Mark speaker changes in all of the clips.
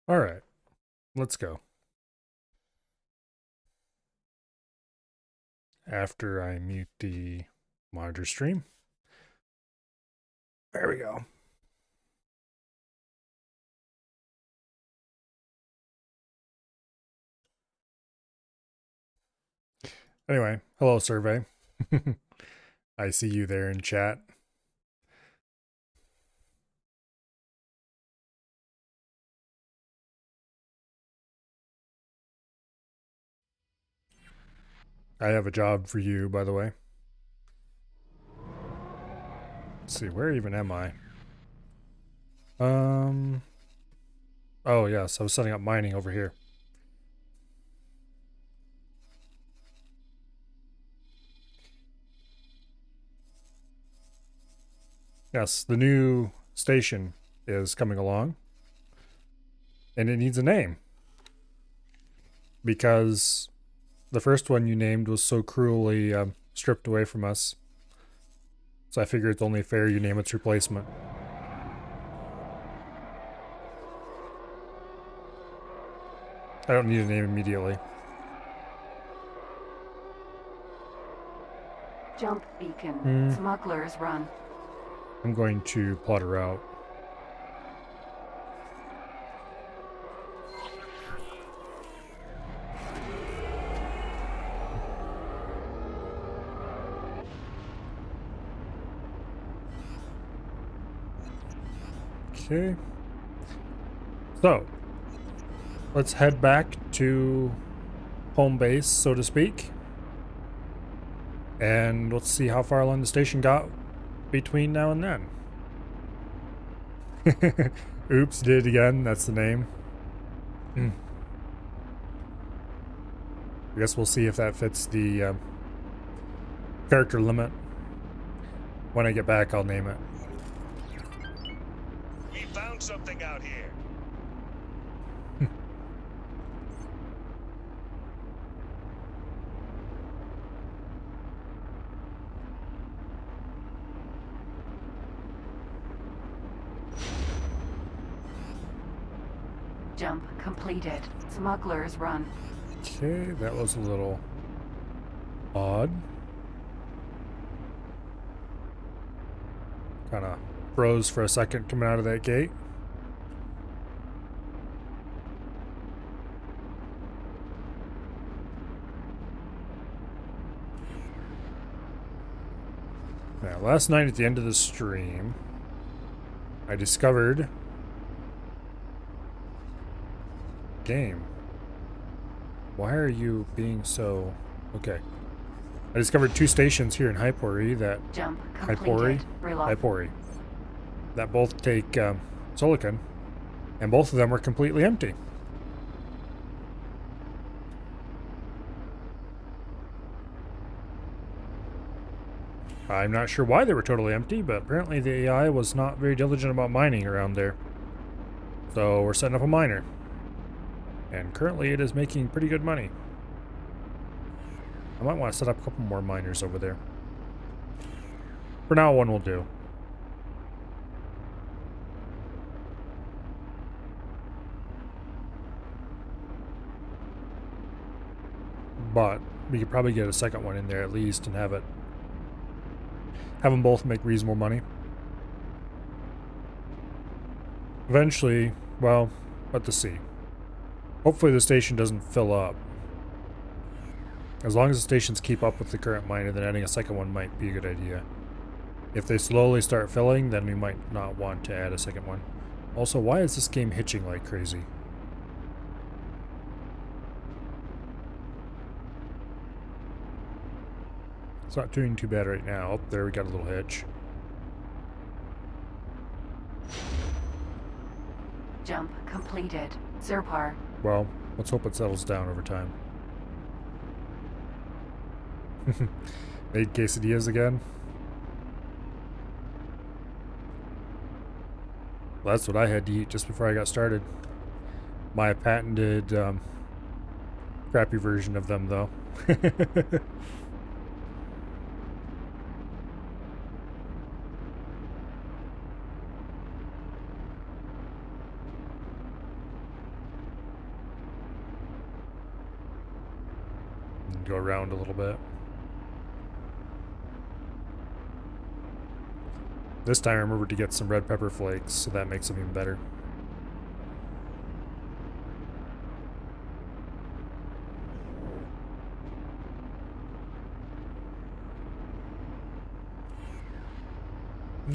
Speaker 1: All right, let's go. After I mute the monitor stream. There we go. Anyway, hello, survey. I see you there in chat. I have a job for you, by the way. Let's see, where even am I? Oh, yes, I was setting up mining over here. Yes, the new station is coming along. And it needs a name. Because the first one you named was so cruelly stripped away from us. So I figure it's only fair you name its replacement. I don't need a name immediately.
Speaker 2: Jump beacon. Smuggler's Run.
Speaker 1: I'm going to plot a route. Okay. So, let's head back to home base, so to speak. And let's see how far along the station got between now and then. Oops, did it again. That's the name. I guess we'll see if that fits the character limit. When I get back, I'll name it.
Speaker 3: We found something out here.
Speaker 2: Jump completed. Smuggler's Run.
Speaker 1: Okay, that was a little odd. Kind of froze for a second coming out of that gate. Now, last night at the end of the stream, I discovered game. Why are you being so... Okay. I discovered two stations here in Hypori that...
Speaker 2: Jump completed.
Speaker 1: Hypori. That both take silicon, and both of them were completely empty. I'm not sure why they were totally empty, but apparently the AI was not very diligent about mining around there. So we're setting up a miner. And currently it is making pretty good money. I might want to set up a couple more miners over there. For now, one will do. But we could probably get a second one in there at least and have them both make reasonable money. Eventually, well, let's see. Hopefully the station doesn't fill up. As long as the stations keep up with the current miner, then adding a second one might be a good idea. If they slowly start filling, then we might not want to add a second one. Also, why is this game hitching like crazy? It's not doing too bad right now. Oh, there we got a little hitch.
Speaker 2: Jump completed. Zerpar.
Speaker 1: Well, let's hope it settles down over time. Made quesadillas again? Well, that's what I had to eat just before I got started. My patented, crappy version of them, though. go around a little bit. This time I remembered to get some red pepper flakes, so that makes them even better.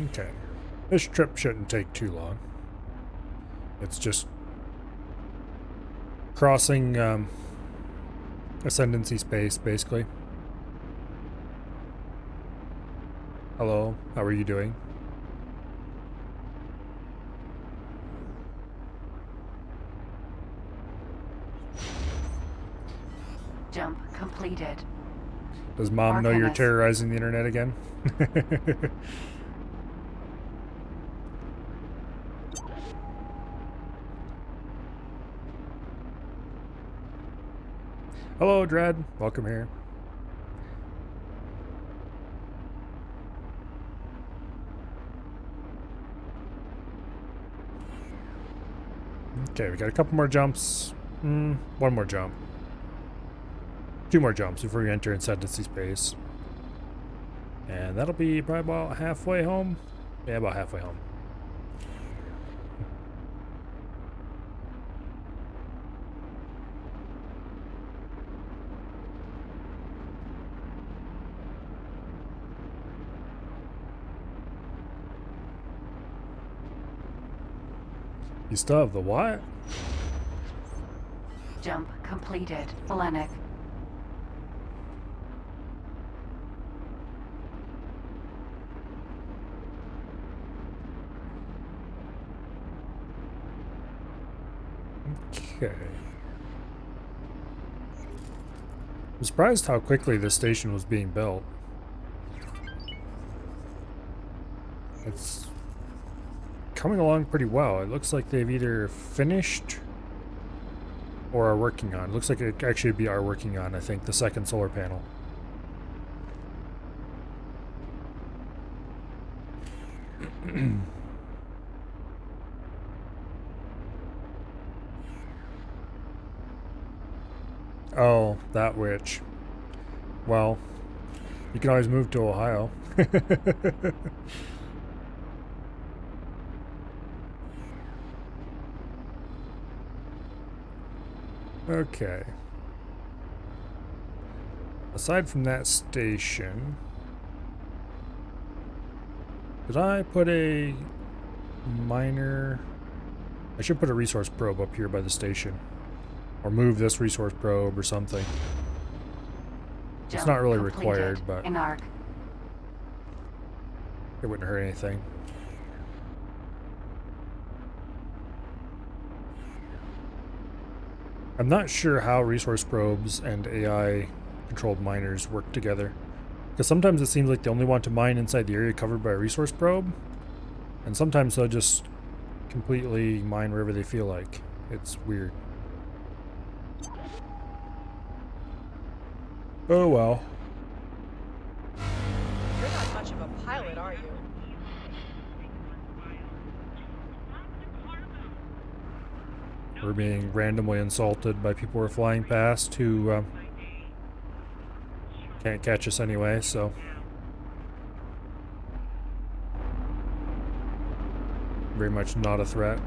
Speaker 1: Okay. This trip shouldn't take too long. It's just crossing ascendancy space, basically. Hello, how are you doing?
Speaker 2: Jump completed.
Speaker 1: Does Mom know you're
Speaker 2: Arcanist.
Speaker 1: terrorizing the internet again? Hello, Dread. Welcome here. Okay, we got a couple more jumps. One more jump. 2 more jumps before we enter ascendancy space. And that'll be probably about halfway home. Yeah, about halfway home. You still have the what?
Speaker 2: Jump completed. Hellenic.
Speaker 1: Okay. I'm surprised how quickly this station was being built. It's coming along pretty well. It looks like they've either finished or are working on. It looks like it actually are working on, I think, the second solar panel. Oh, that witch. Well, you can always move to Ohio. Okay. Aside from that station, did I put a miner? I should put a resource probe up here by the station. Or move this resource probe or something. It's
Speaker 2: Jump
Speaker 1: not really
Speaker 2: completed.
Speaker 1: required, but
Speaker 2: In arc.
Speaker 1: it wouldn't hurt anything. I'm not sure how resource probes and AI controlled miners work together. Because sometimes it seems like they only want to mine inside the area covered by a resource probe. And sometimes they'll just completely mine wherever they feel like. It's weird. Oh well.
Speaker 4: You're not much of a pilot, are you?
Speaker 1: We're being randomly insulted by people we're flying past who can't catch us anyway, so. Very much not a threat.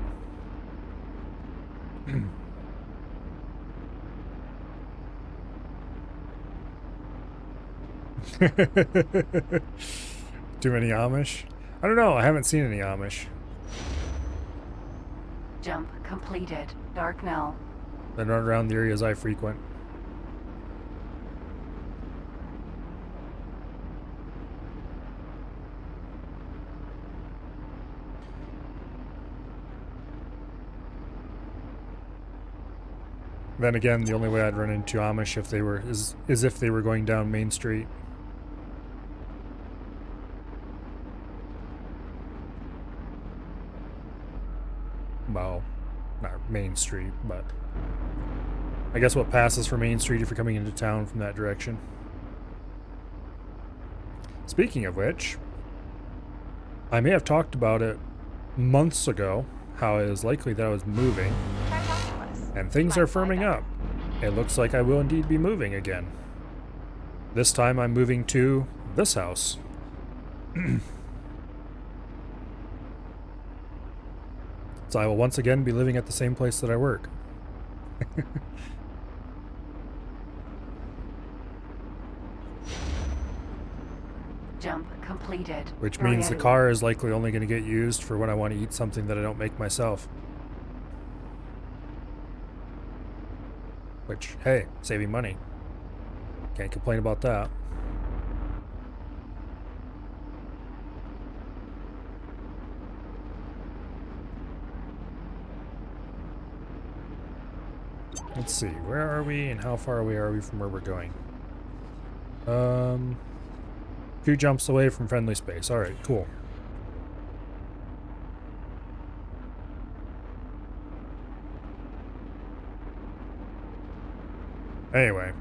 Speaker 1: Too many Amish? I don't know, I haven't seen any Amish.
Speaker 2: Jump completed. Darknell.
Speaker 1: They're not around the areas I frequent. Then again, the only way I'd run into Amish if they were is if they were going down Main Street. Well, not Main Street, but I guess what passes for Main Street if you're coming into town from that direction. Speaking of which, I may have talked about it months ago, how it is likely that I was moving,
Speaker 4: Try talking to us.
Speaker 1: and things
Speaker 4: Might
Speaker 1: are
Speaker 4: find
Speaker 1: firming
Speaker 4: out.
Speaker 1: up. It looks like I will indeed be moving again. This time I'm moving to this house. So I will once again be living at the same place that I work.
Speaker 2: Jump completed.
Speaker 1: Which means the
Speaker 2: Ready.
Speaker 1: car is likely only going to get used for when I want to eat something that I don't make myself. Which, hey, saving money. Can't complain about that. Let's see, where are we and how far away are we from where we're going? A few jumps away from friendly space. Alright, cool. Anyway.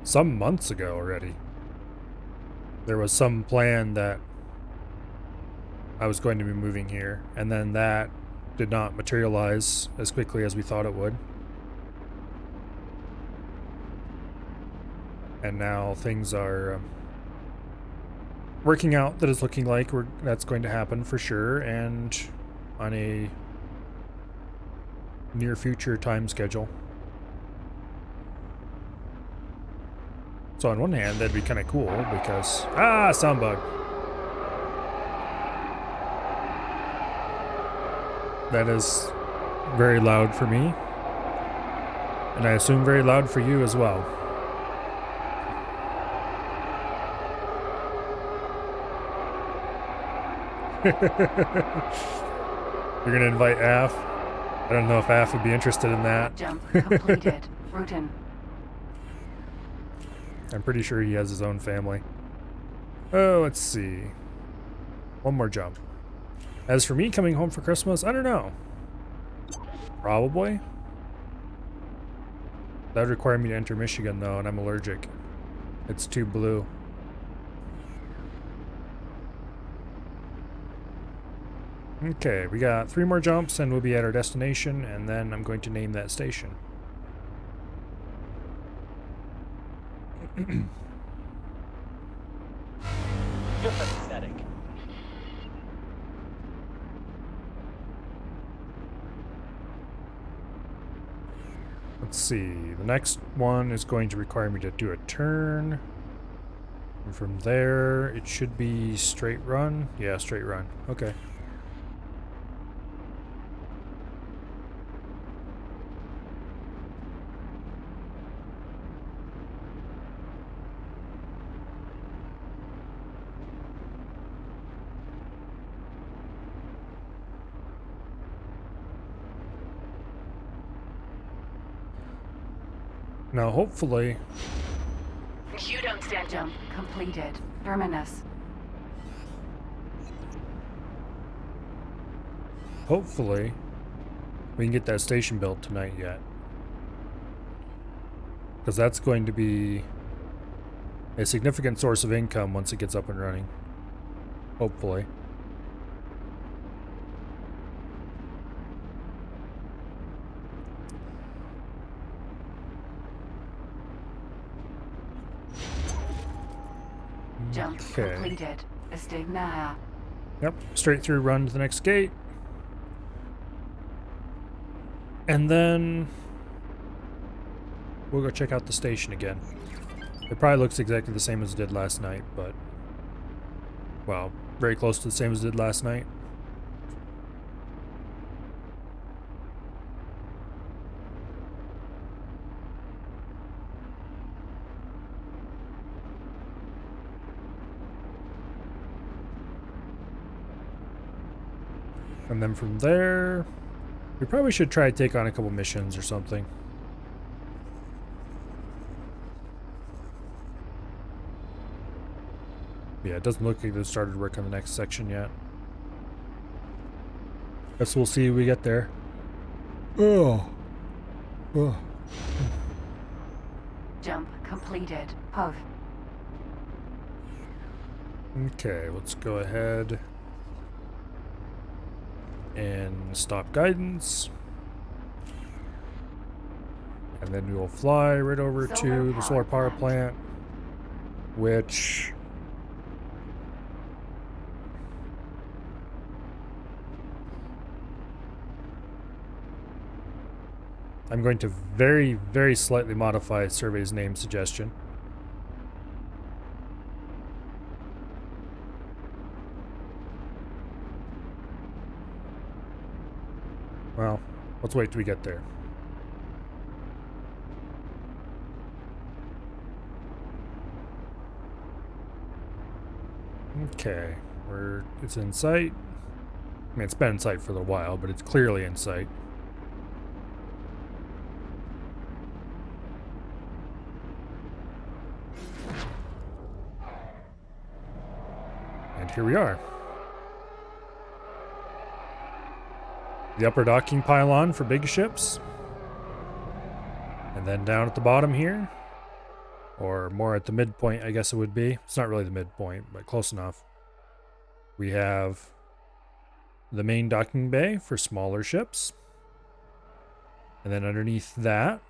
Speaker 1: Some months ago already, there was some plan that I was going to be moving here, and then that did not materialize as quickly as we thought it would. And now things are working out that it's looking like that's going to happen for sure, and on a near future time schedule. So on one hand, that'd be kind of cool because... sound bug. That is very loud for me. And I assume very loud for you as well. You're gonna invite Af? I don't know if Af would be interested in that.
Speaker 2: Jump completed. Routen.
Speaker 1: I'm pretty sure he has his own family. Oh, let's see. One more jump. As for me coming home for Christmas, I don't know. Probably. That would require me to enter Michigan though, and I'm allergic. It's too blue. Okay, we got 3 more jumps and we'll be at our destination, and then I'm going to name that station.
Speaker 5: You're pathetic.
Speaker 1: Let's see, the next one is going to require me to do a turn. And from there, it should be straight run. Yeah, straight run. Okay. Now, hopefully,
Speaker 2: You don't stand. Jump completed. Terminus.
Speaker 1: hopefully, we can get that station built tonight yet. Because that's going to be a significant source of income once it gets up and running. Hopefully.
Speaker 2: Jump
Speaker 1: Okay.
Speaker 2: completed. Estigna.
Speaker 1: Yep, straight through run to the next gate. And then we'll go check out the station again. It probably looks exactly the same as it did last night, but... well, very close to the same as it did last night. And then from there, we probably should try to take on a couple missions or something. Yeah, it doesn't look like they've started work on the next section yet. Guess we'll see when we get there. Oh. Oh.
Speaker 2: Jump completed. Post.
Speaker 1: Okay, let's go ahead and stop guidance. And then we will fly right over
Speaker 2: Solar
Speaker 1: to the solar power
Speaker 2: power
Speaker 1: plant, which I'm going to very, very slightly modify Survey's name suggestion. Well, let's wait till we get there. Okay, it's in sight. I mean, it's been in sight for a little while, but it's clearly in sight. And here we are. The upper docking pylon for big ships. And then down at the bottom here, or more at the midpoint, I guess it would be. It's not really the midpoint, but close enough. We have the main docking bay for smaller ships. And then underneath that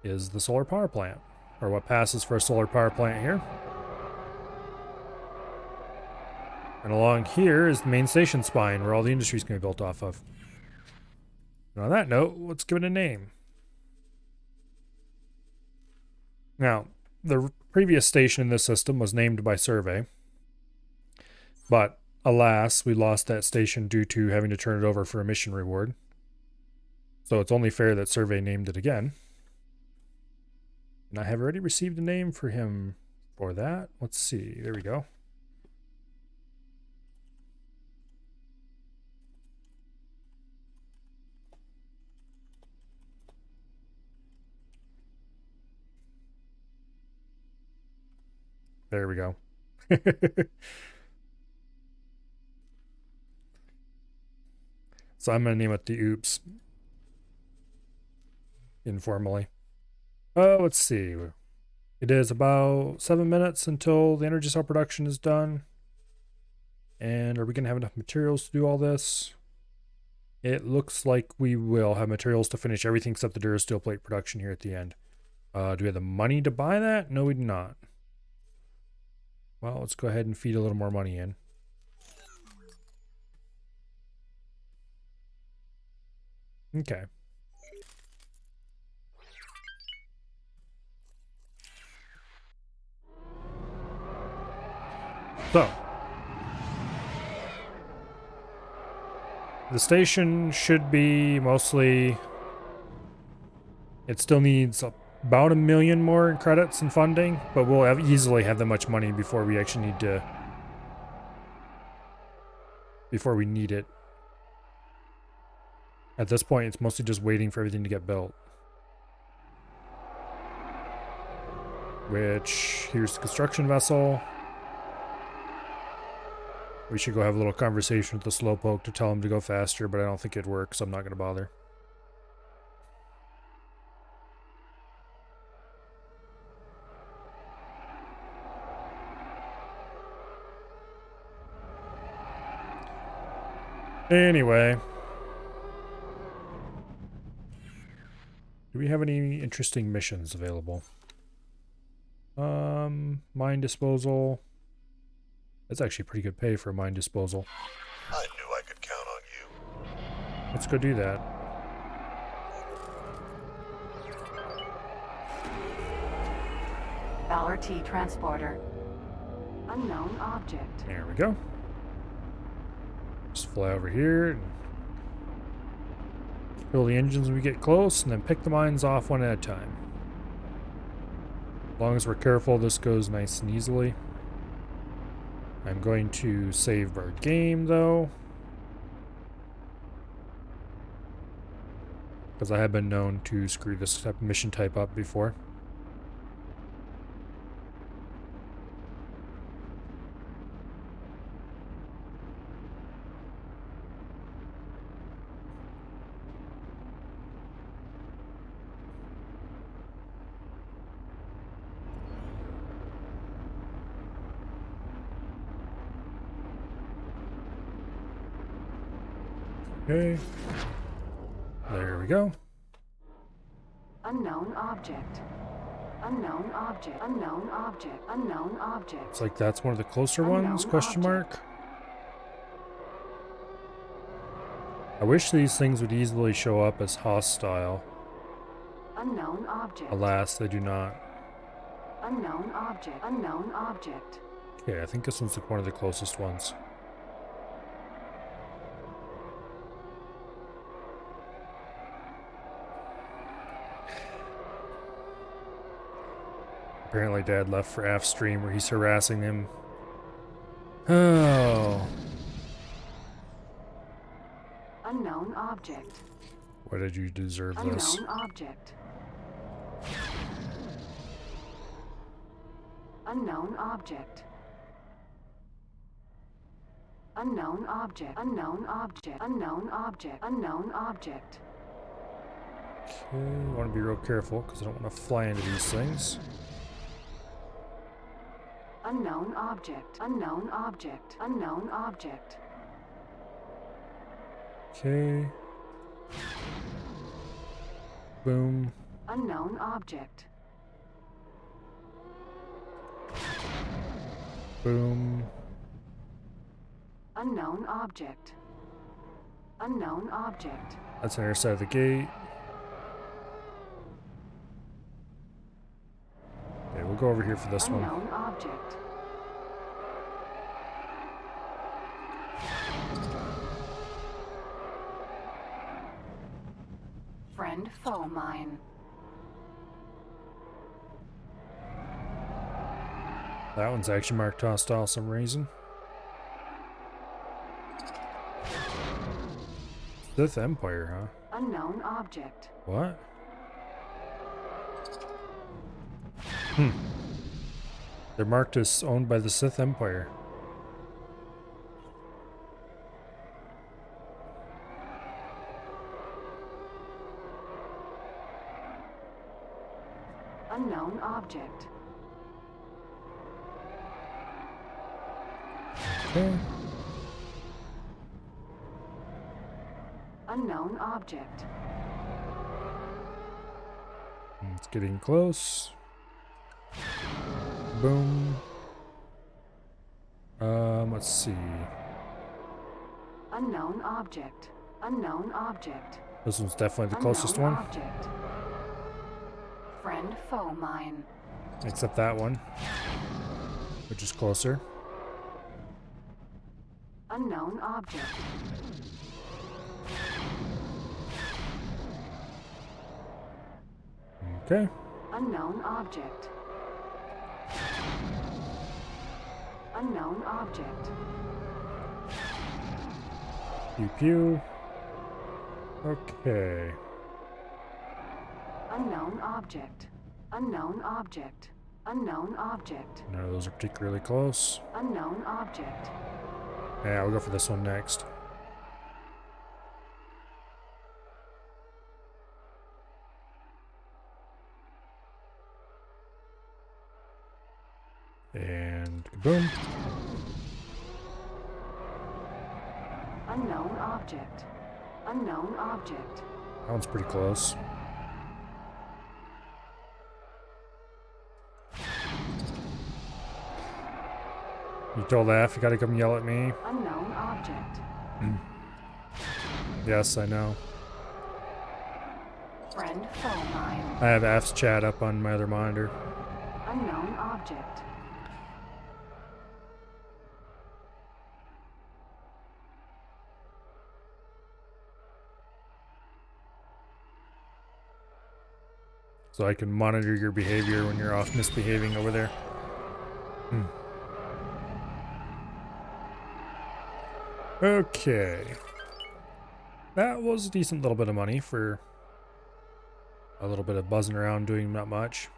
Speaker 1: is the solar power plant, or what passes for a solar power plant here. And along here is the main station spine where all the industries can be built off of. And on that note, let's give it a name. Now, the previous station in this system was named by Survey, but alas, we lost that station due to having to turn it over for a mission reward. So it's only fair that Survey named it again. And I have already received a name for him for that. Let's see. There we go. There we go. So I'm going to name it the Oops. Informally. Let's see. It is about 7 minutes until the energy cell production is done. And are we going to have enough materials to do all this? It looks like we will have materials to finish everything except the Durasteel plate production here at the end. Do we have the money to buy that? No, we do not. Well, let's go ahead and feed a little more money in. Okay. So, the station should be mostly, it still needs about 1 million more in credits and funding, but we'll easily have that much money before we actually need to, before we need it. At this point, it's mostly just waiting for everything to get built. Which, here's the construction vessel. We should go have a little conversation with the Slowpoke to tell him to go faster, but I don't think it works, so I'm not going to bother. Anyway. Do we have any interesting missions available? Mine disposal. That's actually pretty good pay for a mine disposal.
Speaker 3: I knew I could count on you.
Speaker 1: Let's go do that.
Speaker 2: Valor T transporter. Unknown object.
Speaker 1: There we go. Just fly over here and fill the engines when we get close, and then pick the mines off one at a time. As long as we're careful, this goes nice and easily. I'm going to save our game, though, because I have been known to screw this type of mission type up before. Okay. There we go.
Speaker 2: Unknown object. Unknown object. Unknown object. Unknown object.
Speaker 1: It's like that's one of the closer
Speaker 2: Unknown
Speaker 1: ones, question
Speaker 2: object.
Speaker 1: mark. I wish these things would easily show up as hostile.
Speaker 2: Unknown object.
Speaker 1: Alas, they do not.
Speaker 2: Unknown object. Unknown object.
Speaker 1: Okay, I think this one's like one of the closest ones. Apparently Dad left for Af's stream where he's harassing him. Oh.
Speaker 2: Unknown object.
Speaker 1: Why did you deserve this?
Speaker 2: Unknown object. Unknown object. Unknown object. Unknown object. Unknown object. Unknown object.
Speaker 1: Okay, I want to be real careful because I don't want to fly into these things.
Speaker 2: Unknown object. Unknown object. Unknown object.
Speaker 1: Okay. Boom.
Speaker 2: Unknown object.
Speaker 1: Boom.
Speaker 2: Unknown object. Unknown object.
Speaker 1: That's on the other side of the gate. Okay, we'll go over here for this one.
Speaker 2: Unknown object. Friend foe mine.
Speaker 1: That one's actually marked hostile for some reason. Sith Empire, huh?
Speaker 2: Unknown object.
Speaker 1: What? They're marked as owned by the Sith Empire.
Speaker 2: Unknown object.
Speaker 1: Okay.
Speaker 2: Unknown object.
Speaker 1: It's getting close. Boom. Let's see.
Speaker 2: Unknown object. Unknown object.
Speaker 1: This one's definitely the closest
Speaker 2: Unknown
Speaker 1: one.
Speaker 2: Object. Friend foe mine.
Speaker 1: Except that one, which is closer.
Speaker 2: Unknown object.
Speaker 1: Okay.
Speaker 2: Unknown object. Unknown object.
Speaker 1: Pew pew. Okay.
Speaker 2: Unknown object. Unknown object. Unknown object.
Speaker 1: None of those are particularly close.
Speaker 2: Unknown object.
Speaker 1: Yeah, we'll go for this one next. And boom.
Speaker 2: Unknown object. Unknown object.
Speaker 1: That one's pretty close. You told Af you gotta come yell at me?
Speaker 2: Unknown object.
Speaker 1: Yes, I know.
Speaker 2: Friend foe mine.
Speaker 1: I have Af's chat up on my other monitor.
Speaker 2: Unknown object.
Speaker 1: So I can monitor your behavior when you're off misbehaving over there. Okay. That was a decent little bit of money for a little bit of buzzing around doing not much.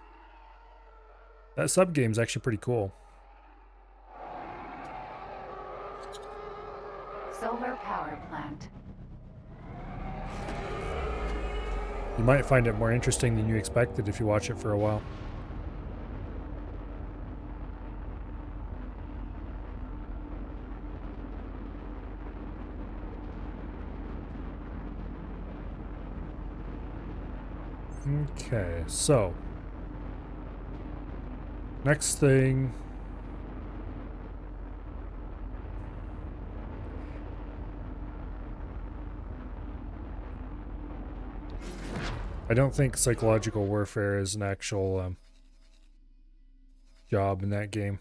Speaker 1: That sub game's actually pretty cool.
Speaker 2: Solar power plant.
Speaker 1: You might find it more interesting than you expected if you watch it for a while. Okay, so next thing. I don't think psychological warfare is an actual job in that game.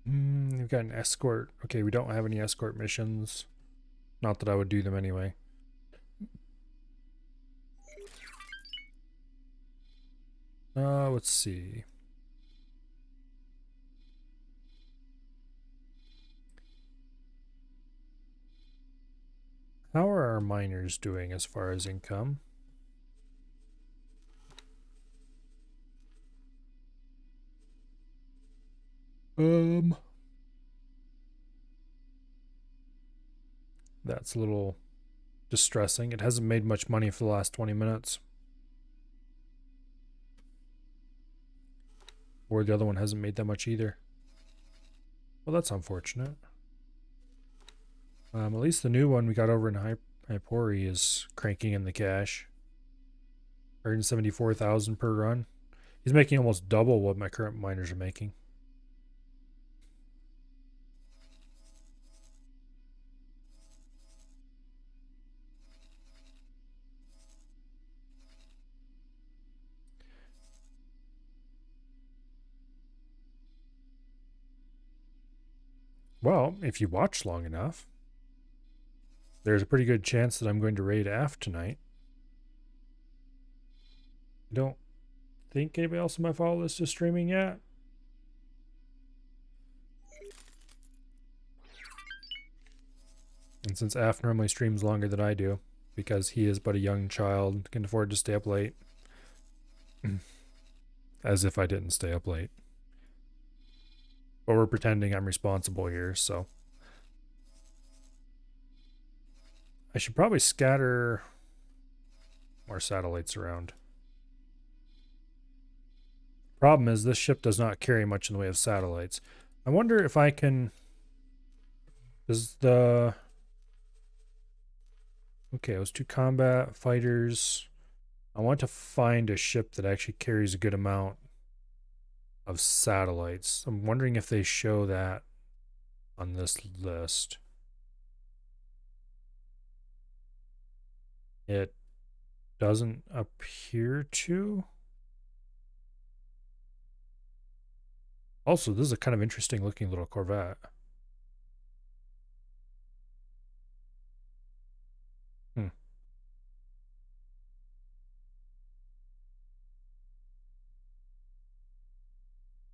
Speaker 1: We've got an escort. Okay, we don't have any escort missions. Not that I would do them anyway. Let's see. How are our miners doing as far as income? That's a little distressing. It hasn't made much money for the last 20 minutes. Or the other one hasn't made that much either. Well, that's unfortunate. At least the new one we got over in Hypori is cranking in the cash. 174,000 per run. He's making almost double what my current miners are making. Well, if you watch long enough, there's a pretty good chance that I'm going to raid Aft tonight. I don't think anybody else on my follow list is streaming yet. And since Aft normally streams longer than I do, because he is but a young child, can afford to stay up late. As if I didn't stay up late. But we're pretending I'm responsible here, so. I should probably scatter more satellites around. Problem is, this ship does not carry much in the way of satellites. I wonder if I can... Does the... Okay, it was 2 combat fighters. I want to find a ship that actually carries a good amount of satellites. I'm wondering if they show that on this list. It doesn't appear to. Also, this is a kind of interesting looking little Corvette.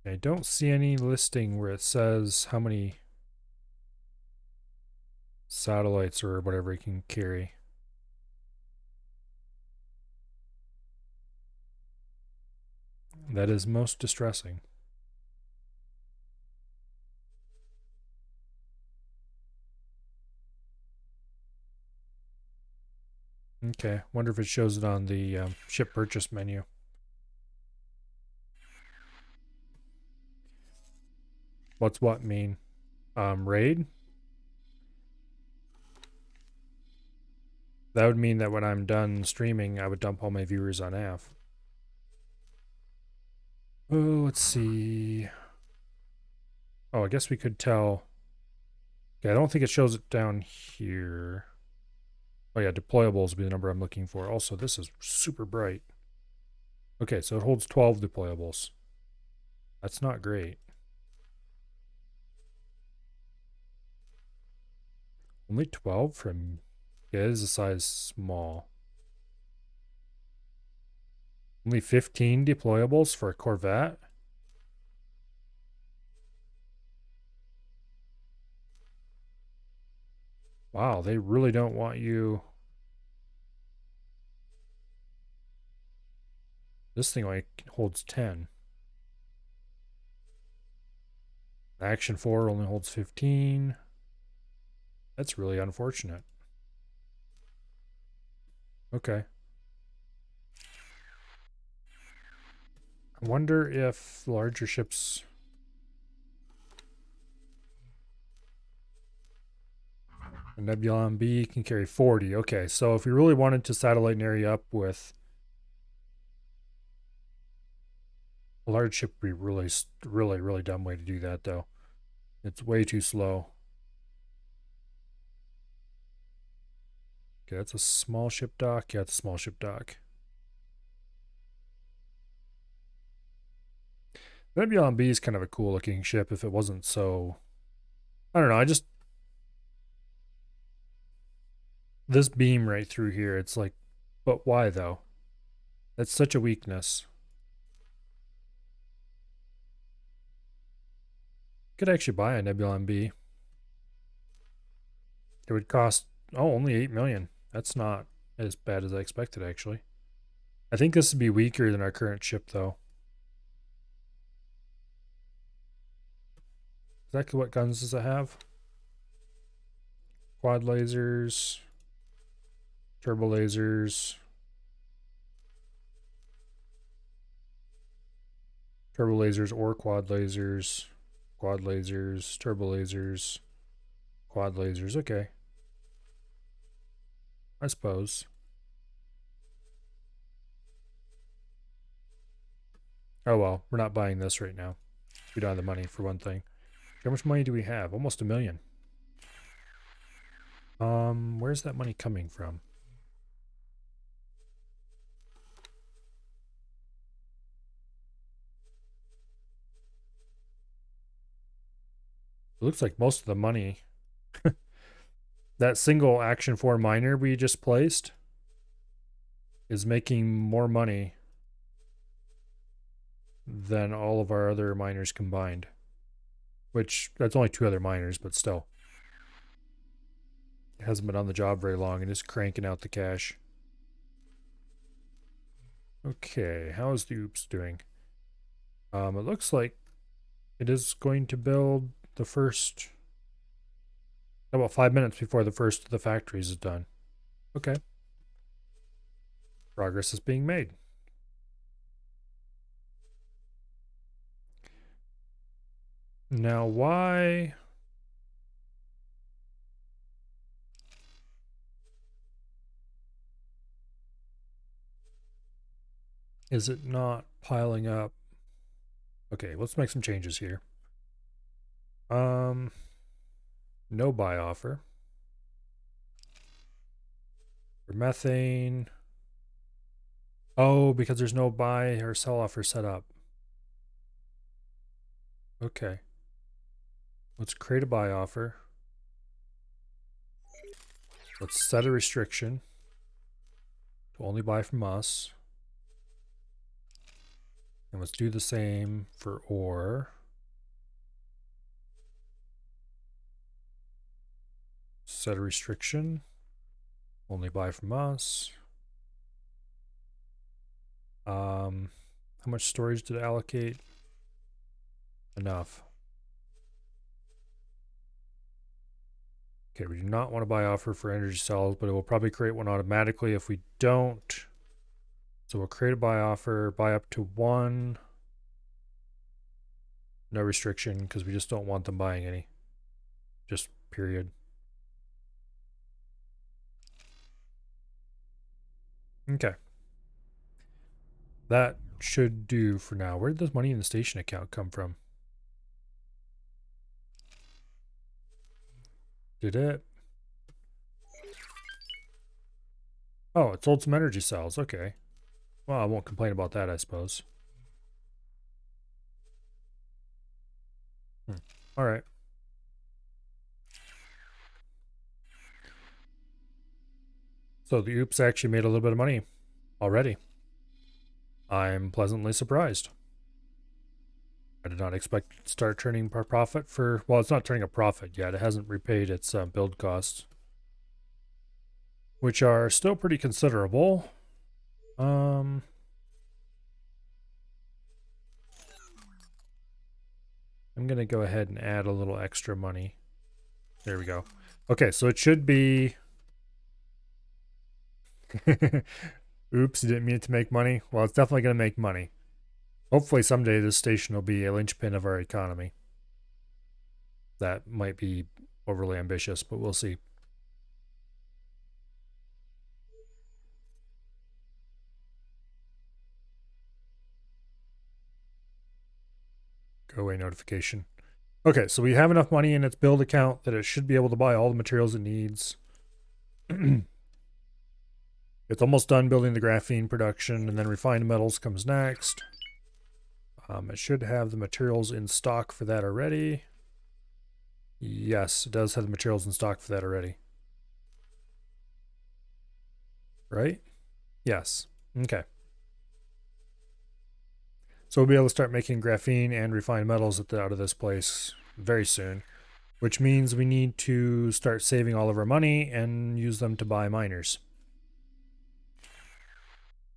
Speaker 1: I don't see any listing where it says how many satellites or whatever it can carry. That is most distressing. Okay, wonder if it shows it on the ship purchase menu. What's what mean? Raid? That would mean that when I'm done streaming, I would dump all my viewers on AF. Oh, let's see. Oh, I guess we could tell. Okay, I don't think it shows it down here. Oh yeah, deployables would be the number I'm looking for. Also, this is super bright. Okay, so it holds 12 deployables. That's not great. Only 12 from... Yeah, it is a size small. Only 15 deployables for a Corvette? Wow, they really don't want you... This thing only holds 10. Action 4 only holds 15. That's really unfortunate. Okay. I wonder if larger ships... A Nebulon B can carry 40. Okay, so if we really wanted to satellite an area up with a large ship, would be really dumb way to do that, though. It's way too slow. Okay, that's a small ship dock. Yeah, it's a small ship dock. Nebulon B is kind of a cool looking ship if it wasn't so... I don't know, I just... This beam right through here, it's like, but why though? That's such a weakness. Could actually buy a Nebulon B. It would cost, oh, only 8 million. That's not as bad as I expected, actually. I think this would be weaker than our current ship, though. Exactly what guns does it have? Quad lasers, turbo lasers, turbo lasers or quad lasers, turbo lasers, quad lasers. Okay. I suppose. Oh well, we're not buying this right now. We don't have the money for one thing. How much money do we have? Almost $1 million. Where's that money coming from? It looks like most of the money, that single Action 4 miner we just placed is making more money than all of our other miners combined. Which, that's only 2 other miners, but still. It hasn't been on the job very long and is cranking out the cash. Okay, how is the Oops doing? It looks like it is going to build the first... about 5 minutes before the first of the factories is done. Okay. Progress is being made. Now, why... is it not piling up? Okay, let's make some changes here. No buy offer. For methane. Oh, because there's no buy or sell offer set up. Okay. Let's create a buy offer. Let's set a restriction to only buy from us. And let's do the same for ore. Set a restriction. Only buy from us. How much storage did it allocate? Enough. Okay, we do not want to buy offer for energy cells, but it will probably create one automatically if we don't. So we'll create a buy offer, buy up to 1. No restriction, because we just don't want them buying any. Just period. Okay. That should do for now. Where did this money in the station account come from? Did it? Oh, it sold some energy cells. Okay. Well, I won't complain about that, I suppose. All right. So the Oops actually made a little bit of money already. I'm pleasantly surprised. I did not expect it to start turning a profit for... well, it's not turning a profit yet. It hasn't repaid its build costs, which are still pretty considerable. I'm going to go ahead and add a little extra money. There we go. Okay, so it should be... Oops, you didn't mean it to make money. Well, it's definitely going to make money. Hopefully someday this station will be a linchpin of our economy. That might be overly ambitious, but we'll see. Go away notification. Okay, so we have enough money in its build account that it should be able to buy all the materials it needs. It's almost done building the graphene production, and then refined metals comes next. It should have the materials in stock for that already. Yes, it does have the materials in stock for that already. Right? Yes. Okay. So we'll be able to start making graphene and refined metals out of this place very soon, which means we need to start saving all of our money and use them to buy miners.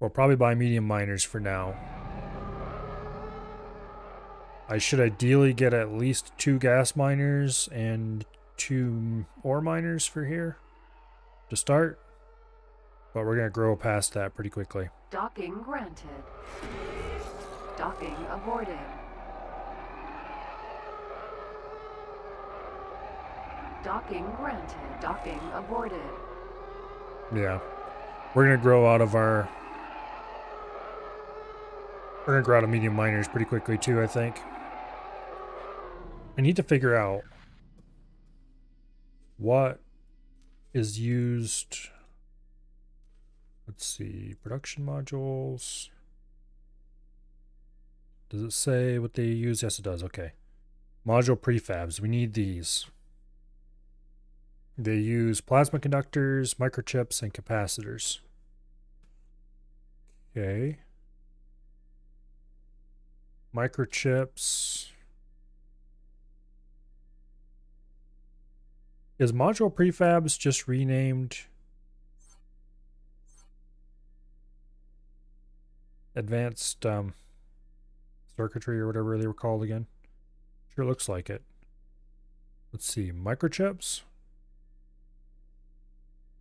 Speaker 1: We'll probably buy medium miners for now. I should ideally get at least 2 gas miners and 2 ore miners for here to start, but we're going to grow past that pretty quickly.
Speaker 2: Docking granted. Docking aborted. Docking granted. Docking aborted.
Speaker 1: Yeah. We're going to grow out of our... We're going to grow out of medium miners pretty quickly too, I think. I need to figure out what is used... Let's see, production modules. Does it say what they use? Yes, it does. Okay. Module prefabs. We need these. They use plasma conductors, microchips, and capacitors. Okay. Microchips. Is module prefabs just renamed advanced circuitry or whatever they were called again? Sure looks like it. Let's see, microchips.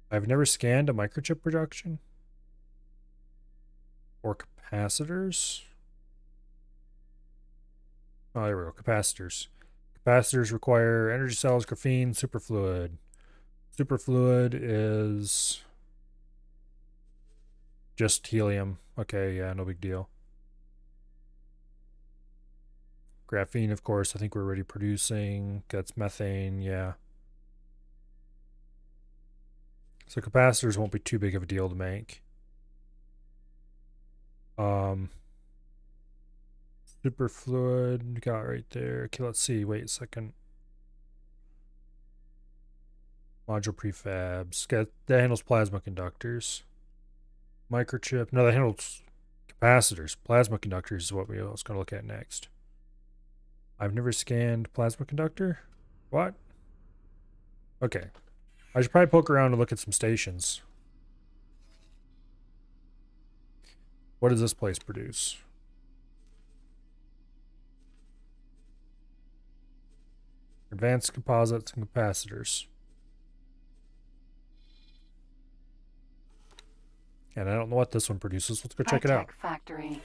Speaker 1: I've never scanned a microchip production. Or capacitors. Oh, there we go, capacitors. Capacitors require energy cells, graphene, superfluid. Superfluid is just helium. Okay, yeah, no big deal. Graphene, of course, I think we're already producing. That's methane, yeah. So capacitors won't be too big of a deal to make. Superfluid, got right there. Okay, let's see. Wait a second. Module prefabs. That handles plasma conductors. Microchip. No, that handles capacitors. Plasma conductors is what I was going to look at next. I've never scanned plasma conductor. What? Okay. I should probably poke around and look at some stations. What does this place produce? Advanced composites and capacitors. And I don't know what this one produces. Let's go check it out.
Speaker 2: High-tech factory.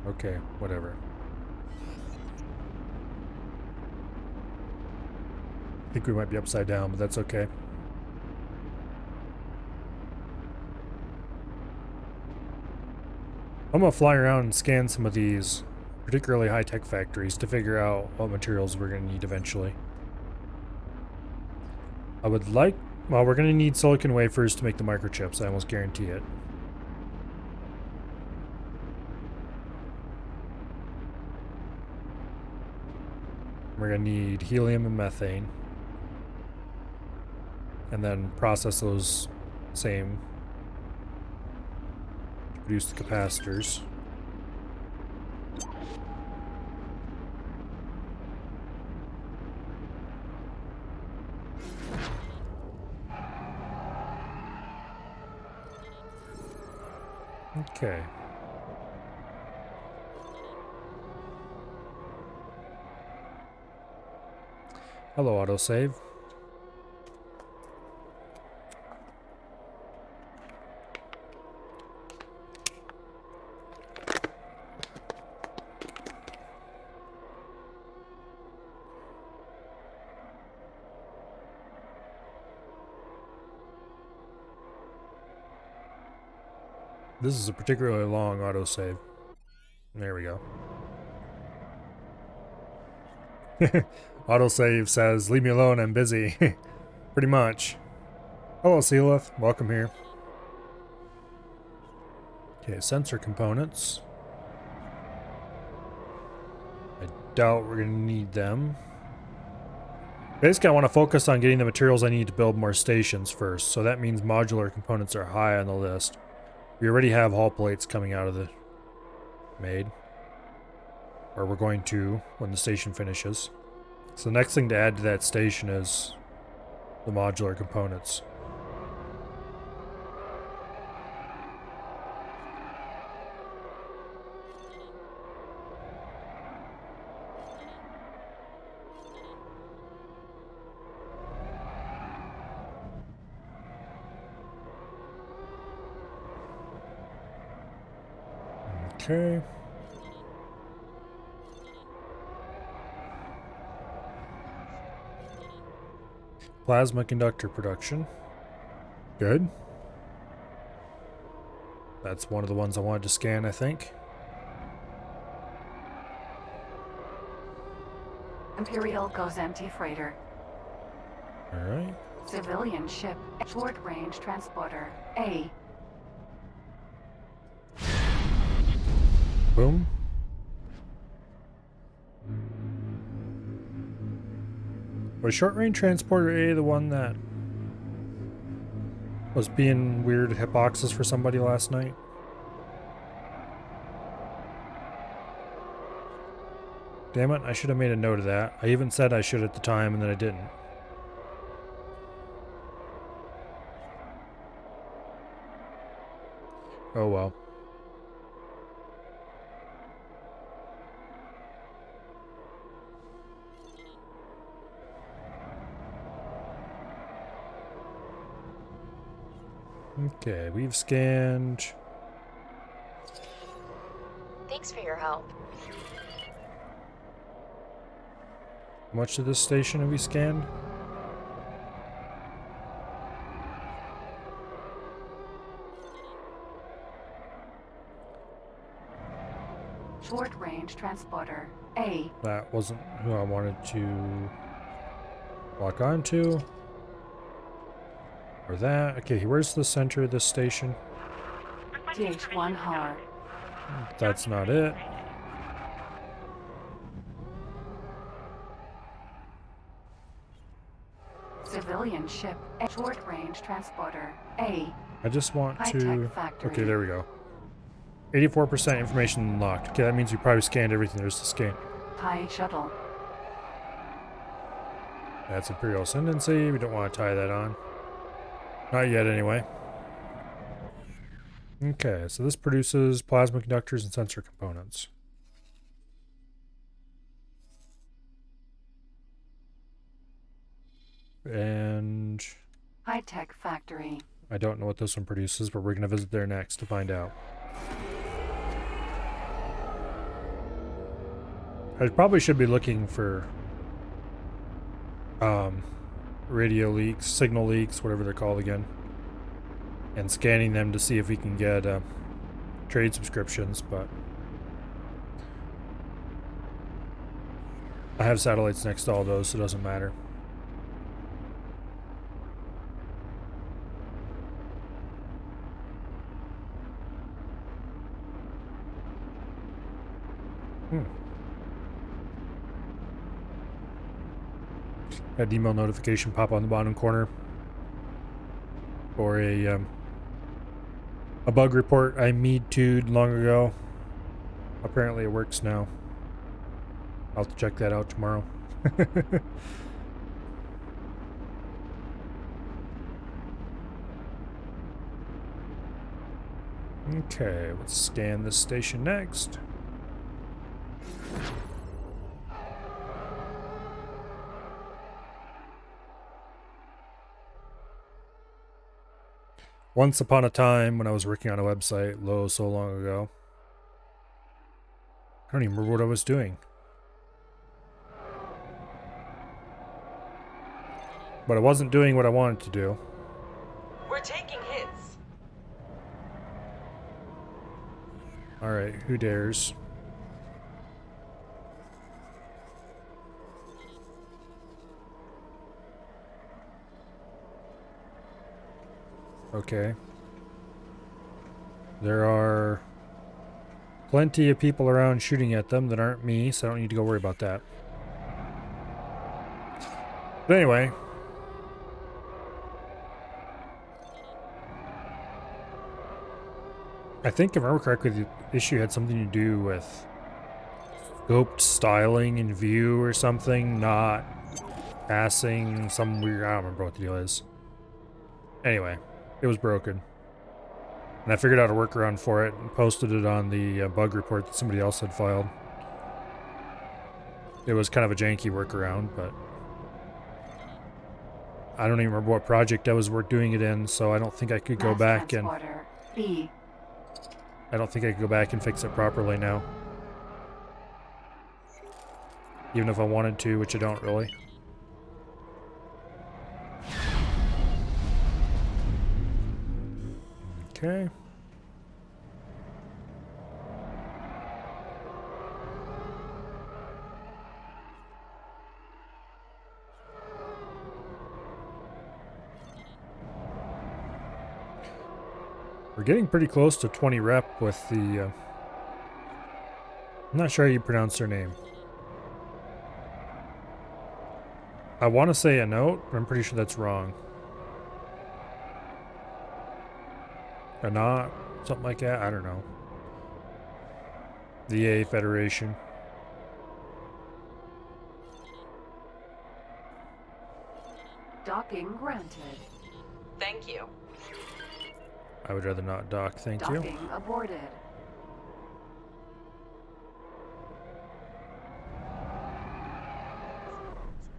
Speaker 1: Okay, whatever. I think we might be upside down, but that's okay. I'm gonna fly around and scan some of these particularly high-tech factories to figure out what materials we're gonna need eventually. I would like... Well, we're gonna need silicon wafers to make the microchips, I almost guarantee it. We're gonna need helium and methane. And then process those same to produce the capacitors. Okay. Hello, autosave. This is a particularly long autosave. There we go. Autosave says, leave me alone, I'm busy. Pretty much. Hello, Sealith. Welcome here. Okay, sensor components. I doubt we're going to need them. Basically, I want to focus on getting the materials I need to build more stations first, so that means modular components are high on the list. We already have hull plates coming out of the made. Or we're going to when the station finishes. So the next thing to add to that station is the modular components. Okay. Plasma conductor production. Good. That's one of the ones I wanted to scan, I think.
Speaker 2: Imperial goes empty freighter.
Speaker 1: Alright.
Speaker 2: Civilian ship. Short range transporter. A.
Speaker 1: Boom. Was short range transporter A the one that was being weird hitboxes for somebody last night? Damn it, I should have made a note of that. I even said I should at the time and then I didn't. Oh well. Okay, we've scanned.
Speaker 4: Thanks for your help.
Speaker 1: How much of this station have we scanned?
Speaker 2: Short range transporter. A.
Speaker 1: That wasn't who I wanted to lock onto. Or that. Okay, where's the center of this station?
Speaker 2: TH1 hard.
Speaker 1: That's not it.
Speaker 2: Civilian ship. Short range transporter. A.
Speaker 1: I just want to...
Speaker 2: High-tech factory.
Speaker 1: Okay, there we go. 84% information unlocked. Okay, that means we probably scanned everything there is to scan.
Speaker 2: High shuttle.
Speaker 1: That's Imperial Ascendancy. We don't want to tie that on. Not yet, anyway. Okay, so this produces plasma conductors and sensor components. And
Speaker 2: High-tech factory.
Speaker 1: I don't know what this one produces, but we're going to visit there next to find out. I probably should be looking for radio leaks, signal leaks, whatever they're called again, and scanning them to see if we can get trade subscriptions, but I have satellites next to all those, so it doesn't matter. Had an email notification pop on the bottom corner for a bug report I me-too'd long ago. Apparently it works now. I'll have to check that out tomorrow. Okay, let's scan this station next. Once upon a time, when I was working on a website, so long ago. I don't even remember what I was doing. But I wasn't doing what I wanted to do.
Speaker 5: We're taking hits.
Speaker 1: Alright, who dares? Okay. There are plenty of people around shooting at them that aren't me, so I don't need to go worry about that. But anyway. I think, if I remember correctly, the issue had something to do with scoped styling in view or something, not passing some weird... I don't remember what the deal is. Anyway, it was broken. And I figured out a workaround for it and posted it on the bug report that somebody else had filed. It was kind of a janky workaround, but I don't even remember what project I was doing it in, so I don't think I could go
Speaker 2: Mass
Speaker 1: back and...
Speaker 2: transporter B.
Speaker 1: I don't think I could go back and fix it properly now. Even if I wanted to, which I don't really. Okay. We're getting pretty close to 20 rep with the... I'm not sure how you pronounce her name. I want to say a note, but I'm pretty sure that's wrong. A not, something like that. I don't know. The A Federation.
Speaker 2: Docking granted.
Speaker 4: Thank you.
Speaker 1: I would rather not dock, thank you.
Speaker 2: Docking aborted.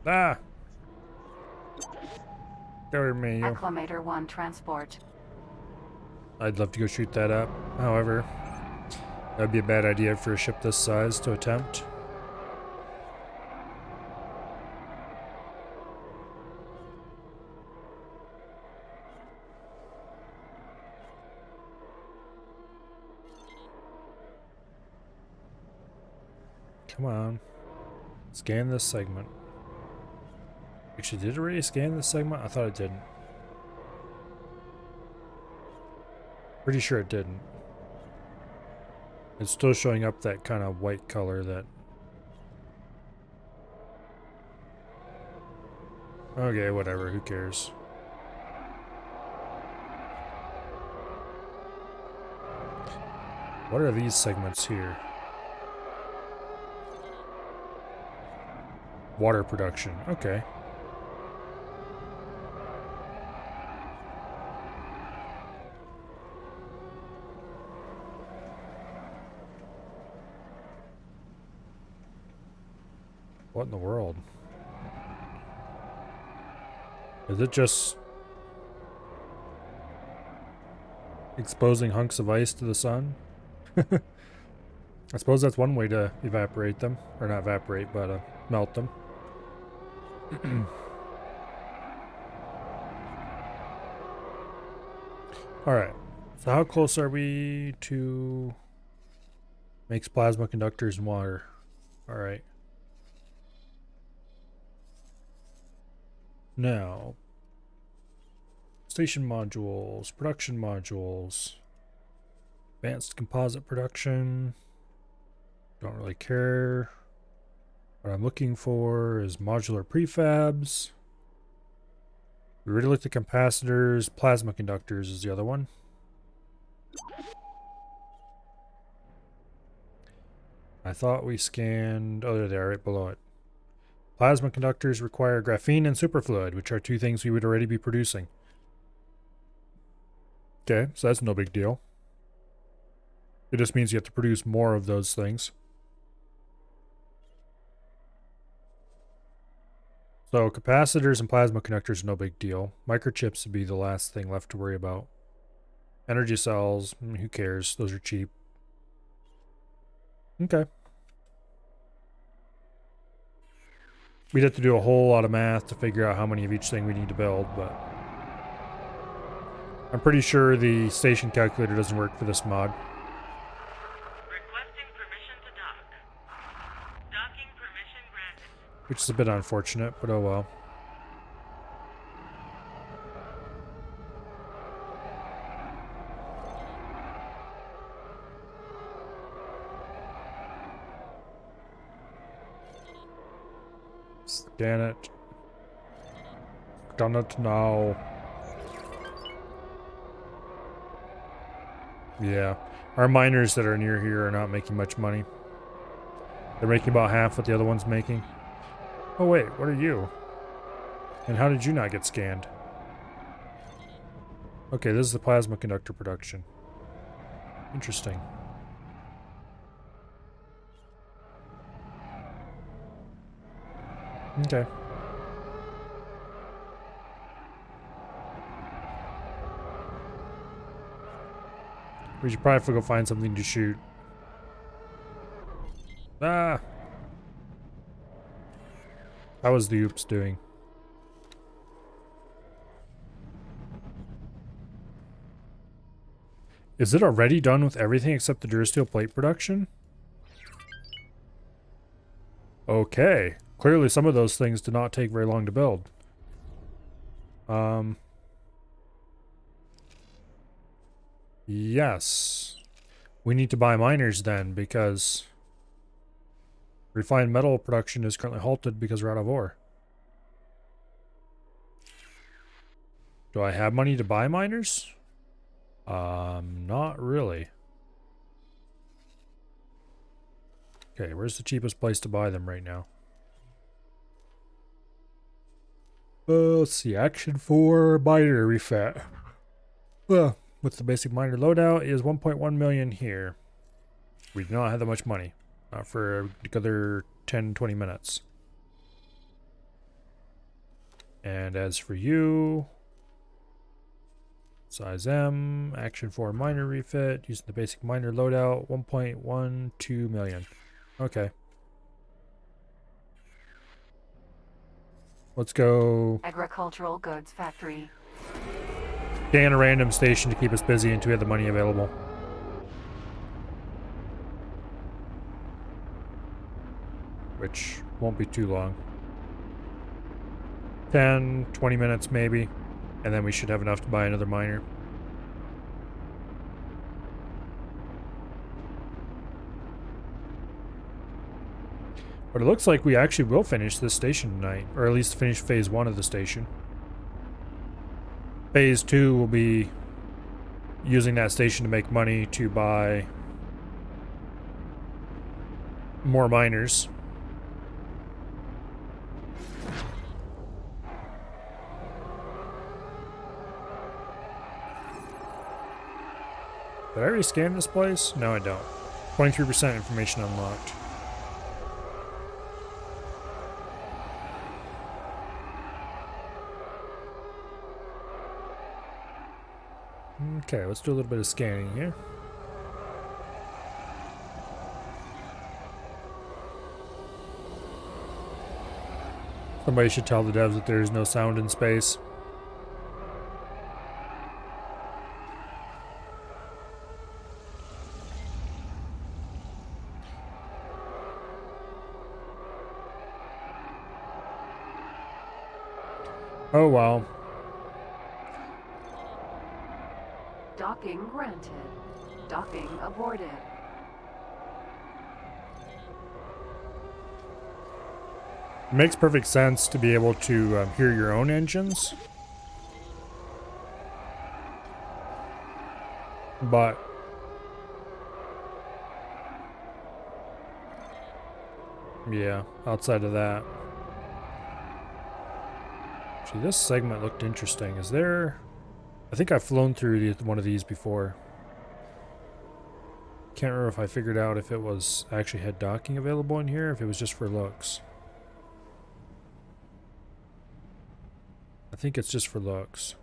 Speaker 1: Ah! Get over me, you.
Speaker 2: Acclimator 1 transport.
Speaker 1: I'd love to go shoot that up. However, that'd be a bad idea for a ship this size to attempt. Come on. Scan this segment. Actually, did it already scan this segment? I thought it didn't. Pretty sure it didn't. It's still showing up that kind of white color that... Okay, whatever, who cares? What are these segments here? Water production, okay. What in the world? Is it just exposing hunks of ice to the sun? I suppose that's one way to evaporate them. Or not evaporate, but melt them. Alright. So how close are we to... Makes plasma conductors in water. Alright. Now, station modules, production modules, advanced composite production, don't really care. What I'm looking for is modular prefabs. We already looked at capacitors, plasma conductors is the other one. I thought we scanned, oh, there, right below it. Plasma conductors require graphene and superfluid, which are two things we would already be producing. Okay, so that's no big deal. It just means you have to produce more of those things. So capacitors and plasma conductors are no big deal. Microchips would be the last thing left to worry about. Energy cells, who cares? Those are cheap. Okay. We'd have to do a whole lot of math to figure out how many of each thing we need to build, but I'm pretty sure the station calculator doesn't work for this mod. which is a bit unfortunate, but oh well. Scan it. Done it now. Yeah. Our miners that are near here are not making much money. They're making about half what the other one's making. Oh wait, what are you? And how did you not get scanned? Okay, this is the plasma conductor production. Interesting. Okay. We should probably have to go find something to shoot. Ah! How was the oops doing? Is it already done with everything except the Durasteel plate production? Okay. Clearly some of those things did not take very long to build. Yes. We need to buy miners then, because refined metal production is currently halted because we're out of ore. Do I have money to buy miners? Not really. Okay, where's the cheapest place to buy them right now? Let's see, Action 4 miner refit. Well, with the basic miner loadout is 1.1 million here. We do not have that much money. Not for another 10-20 minutes. And as for you, size M, Action 4 miner refit, using the basic miner loadout, 1.12 million. Okay. Let's go
Speaker 2: Agricultural goods factory.
Speaker 1: scan a random station to keep us busy until we have the money available. Which won't be too long. 10, 20 minutes maybe. And then we should have enough to buy another miner. But it looks like we actually will finish this station tonight. Or at least finish phase 1 of the station. Phase 2 will be using that station to make money to buy more miners. Did I already scan this place? No, I don't. 23% information unlocked. Okay, let's do a little bit of scanning here. Somebody should tell the devs that there is no sound in space. Oh well.
Speaker 2: Docking granted. Docking aborted.
Speaker 1: It makes perfect sense to be able to hear your own engines. But yeah, outside of that. Actually, this segment looked interesting. Is there... I think I've flown through one of these before. Can't remember if I figured out if it was actually had docking available in here, or if it was just for looks. I think it's just for looks.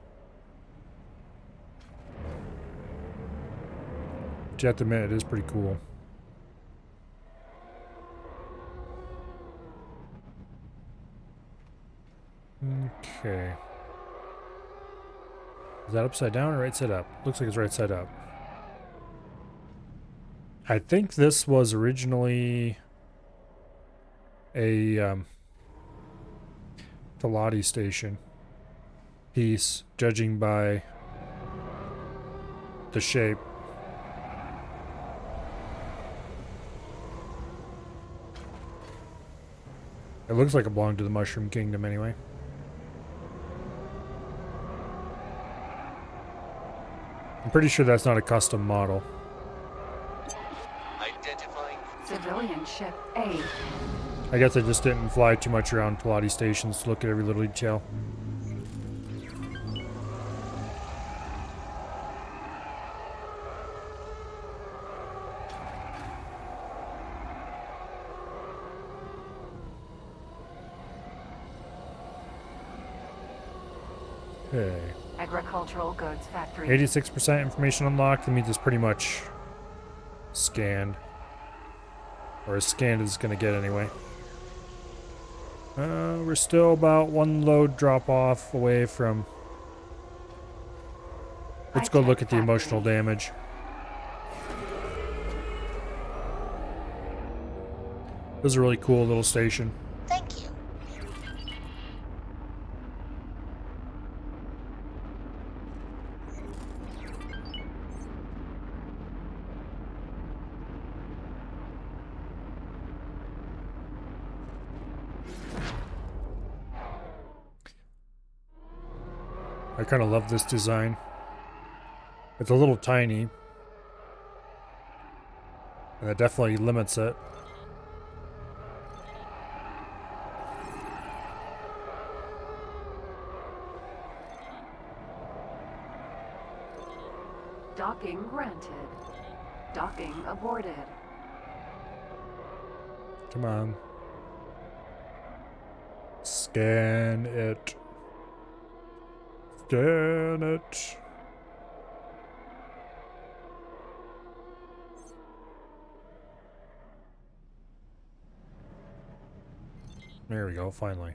Speaker 1: But you have to admit, it is pretty cool. Okay. Is that upside down or right side up? Looks like it's right side up. I think this was originally a Talati Station. Peace, judging by the shape. It looks like it belonged to the Mushroom Kingdom anyway. I'm pretty sure that's not a custom model.
Speaker 3: Identifying.
Speaker 2: Civilian ship A.
Speaker 1: I guess I just didn't fly too much around Talati stations to look at every little detail. Okay.
Speaker 2: Agricultural goods factory.
Speaker 1: 86% information unlocked. That means it's pretty much scanned. Or as scanned as it's going to get anyway. We're still about one load drop off away from... Let's go look at the emotional damage. This is a really cool little station.
Speaker 6: Thank you.
Speaker 1: I kind of love this design. It's a little tiny. And that definitely limits it.
Speaker 2: Docking granted. Docking aborted.
Speaker 1: Come on. Scan it. Scan it. There we go, finally.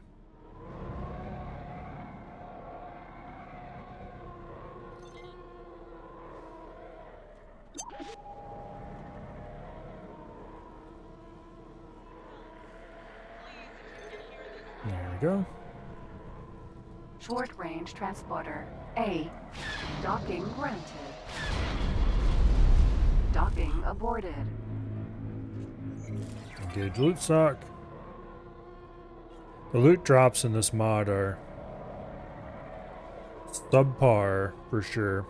Speaker 1: There we go.
Speaker 2: Short range transporter A. Docking granted. Docking aborted.
Speaker 1: Engage loot stock. The loot drops in this mod are subpar for sure.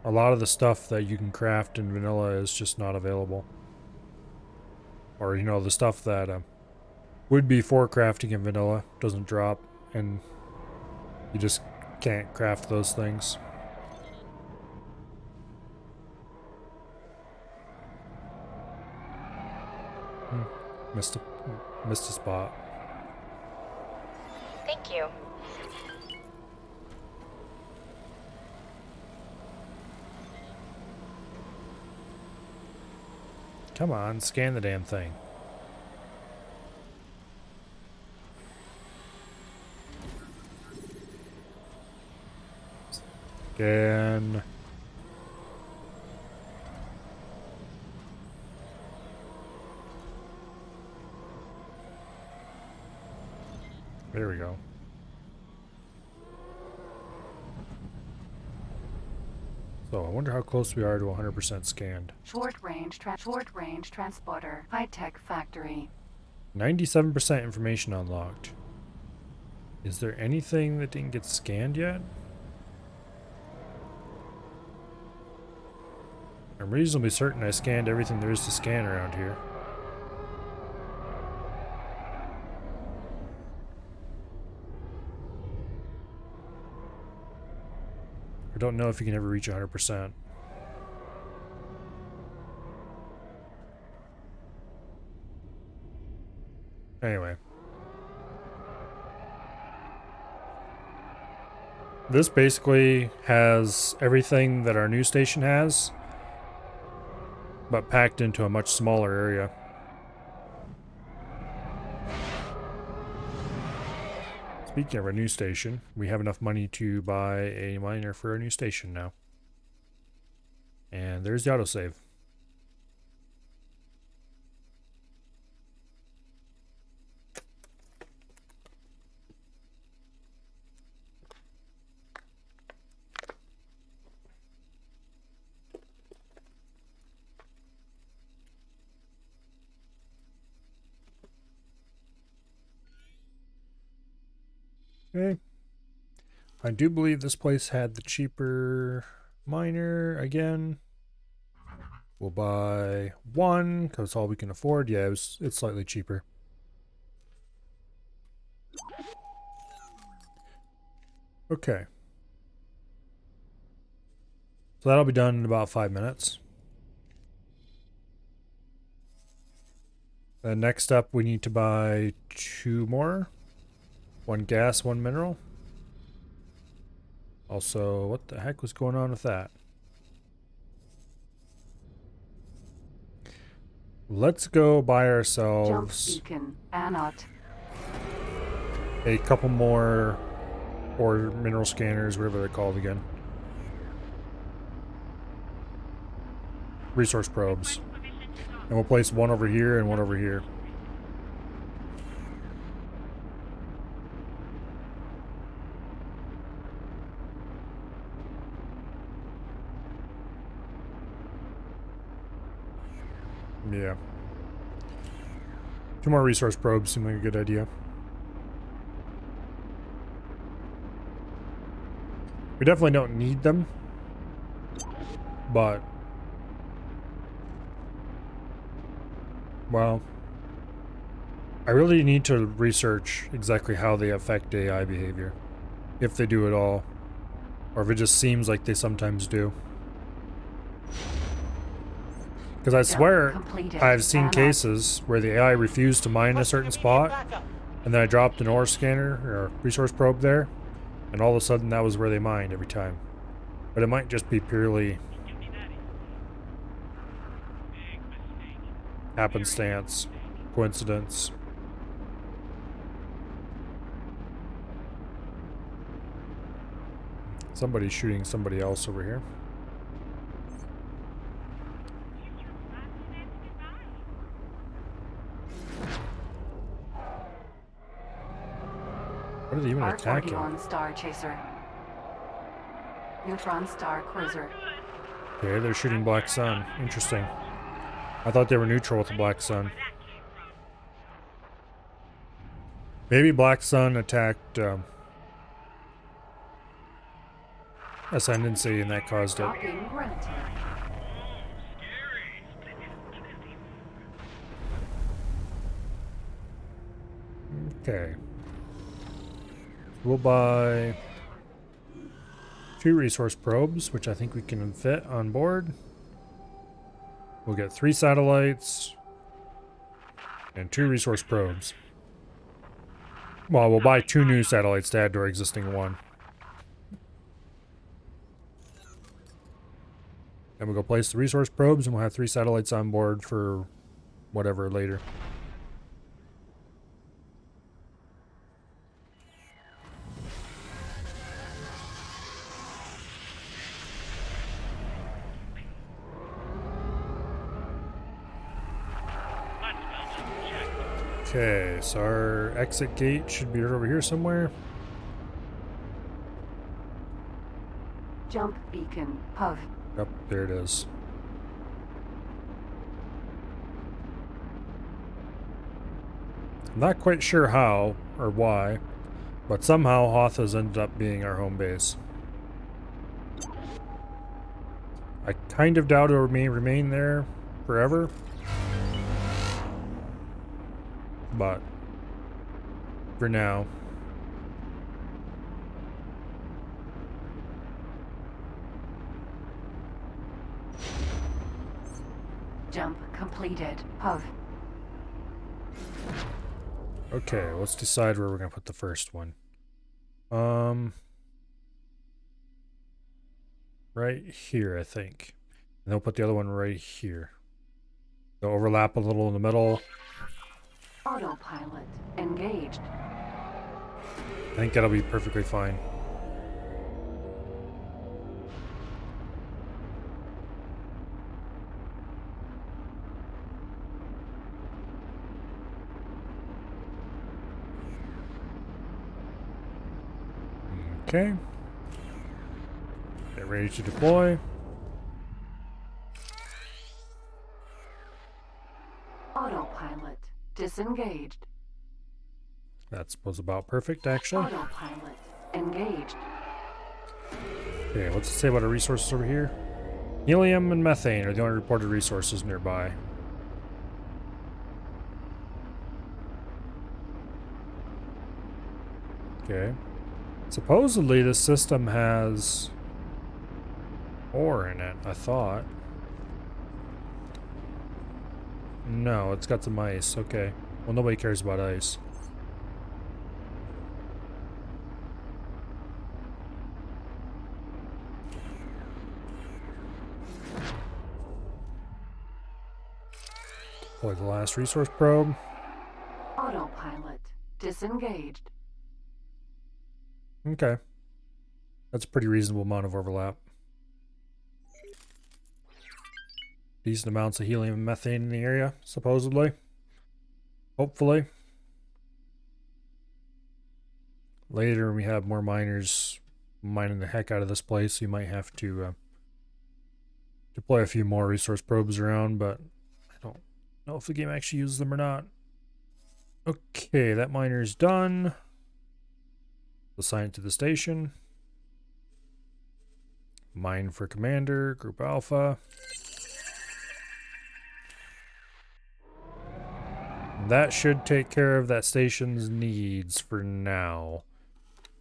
Speaker 1: A lot of the stuff that you can craft in vanilla is just not available. Or, you know, the stuff that would be for crafting in vanilla doesn't drop, and you just can't craft those things. Missed a spot.
Speaker 6: Thank you.
Speaker 1: Come on, scan the damn thing. Scan. There we go. So I wonder how close we are to 100% scanned.
Speaker 2: Short range transporter. High tech factory.
Speaker 1: 97% information unlocked. Is there anything that didn't get scanned yet? I'm reasonably certain I scanned everything there is to scan around here. I don't know if you can ever reach 100%. Anyway. This basically has everything that our new station has, but packed into a much smaller area. Speaking of our new station, we have enough money to buy a miner for our new station now. And there's the autosave. I do believe this place had the cheaper miner again. We'll buy one because it's all we can afford. Yeah, it's slightly cheaper. Okay. So that'll be done in about 5 minutes. And next up, we need to buy 2 more. 1 gas, 1 mineral. Also, what the heck was going on with that? Let's go buy
Speaker 2: Jump
Speaker 1: ourselves
Speaker 2: beacon. Anot.
Speaker 1: a couple more or mineral scanners, whatever they're called again. Resource probes. And we'll place one over here and one over here. Yeah. 2 more resource probes seem like a good idea. We definitely don't need them, but well, I really need to research exactly how they affect AI behavior, if they do at all, or if it just seems like they sometimes do. Because I swear
Speaker 2: completed.
Speaker 1: I've seen
Speaker 2: Anot.
Speaker 1: cases where the AI refused to mine a certain spot,
Speaker 5: Backup.
Speaker 1: and then I dropped an ore scanner or resource probe there, and all of a sudden that was where they mined every time. But it might just be purely happenstance, coincidence. Somebody's shooting somebody else over here. What are they even attacking?
Speaker 2: R41 Star Chaser. Neutron Star Cruiser.
Speaker 1: Okay, they're shooting Black Sun. Interesting. I thought they were neutral with the Black Sun. Maybe Black Sun attacked Ascendancy and that caused it.
Speaker 2: Docking granted.
Speaker 1: Okay. We'll buy 2 resource probes, which I think we can fit on board. We'll get 3 satellites and 2 resource probes. Well, we'll buy 2 new satellites to add to our existing one. Then we'll go place the resource probes and we'll have 3 satellites on board for whatever later. Okay, so our exit gate should be right over here somewhere.
Speaker 2: Jump beacon. Pov.
Speaker 1: Yep, there it is. I'm not quite sure how or why, but somehow Hoth has ended up being our home base. I kind of doubt it may remain there forever. But for now,
Speaker 2: Jump completed. Pov.
Speaker 1: okay, let's decide where we're gonna put the first one. Right here, I think. And then we'll put the other one right here. They'll overlap a little in the middle.
Speaker 2: Autopilot engaged.
Speaker 1: I think that'll be perfectly fine. Okay. Get ready to deploy.
Speaker 2: Autopilot disengaged.
Speaker 1: That was about perfect, actually.
Speaker 2: Autopilot engaged.
Speaker 1: Okay, what's it say about our resources over here? Helium and methane are the only reported resources nearby. Okay. Supposedly this system has ore in it, I thought. No, it's got some ice. Okay. Well, nobody cares about ice. Deploy the last resource probe.
Speaker 2: Autopilot disengaged.
Speaker 1: Okay. That's a pretty reasonable amount of overlap. Decent amounts of helium and methane in the area, supposedly. Hopefully. Later, when we have more miners mining the heck out of this place, you might have to deploy a few more resource probes around, but I don't know if the game actually uses them or not. Okay, that miner's done. Assign it to the station. Mine for Commander, Group Alpha. That should take care of that station's needs for now.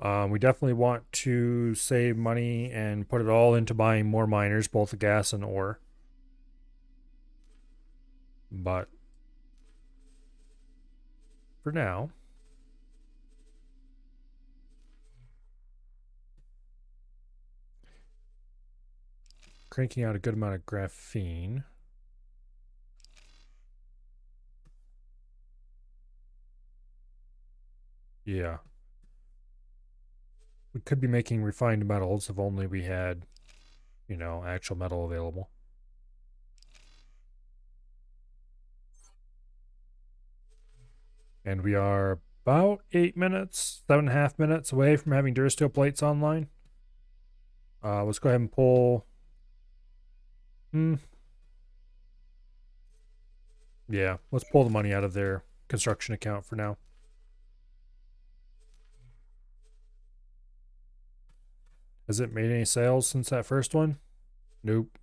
Speaker 1: We definitely want to save money and put it all into buying more miners, both gas and ore. But for now, cranking out a good amount of graphene. Yeah. We could be making refined metals if only we had, you know, actual metal available. And we are about 8 minutes, 7.5 minutes away from having Durasteel plates online. Let's go ahead and pull... Yeah, let's pull the money out of their construction account for now. Has it made any sales since that first one? Nope.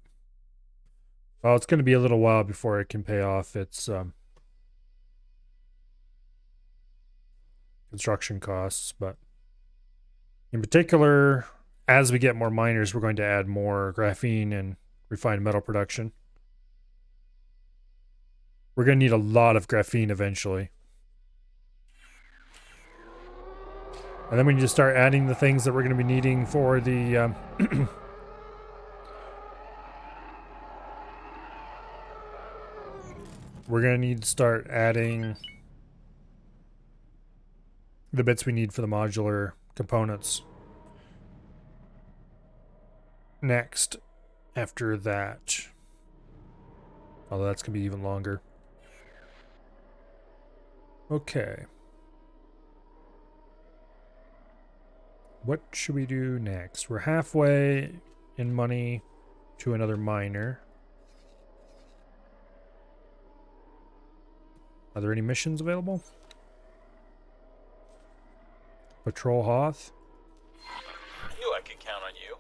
Speaker 1: Well, it's going to be a little while before it can pay off its construction costs, but in particular, as we get more miners, we're going to add more graphene and refined metal production. We're going to need a lot of graphene eventually. And then we need to start adding the things that we're going to be needing for the... we're going to need to start adding the bits we need for the modular components. Next, after that. Although that's going to be even longer. Okay. What should we do next? We're halfway in money to another miner. Are there any missions available? Patrol Hoth?
Speaker 5: Knew I could count on you.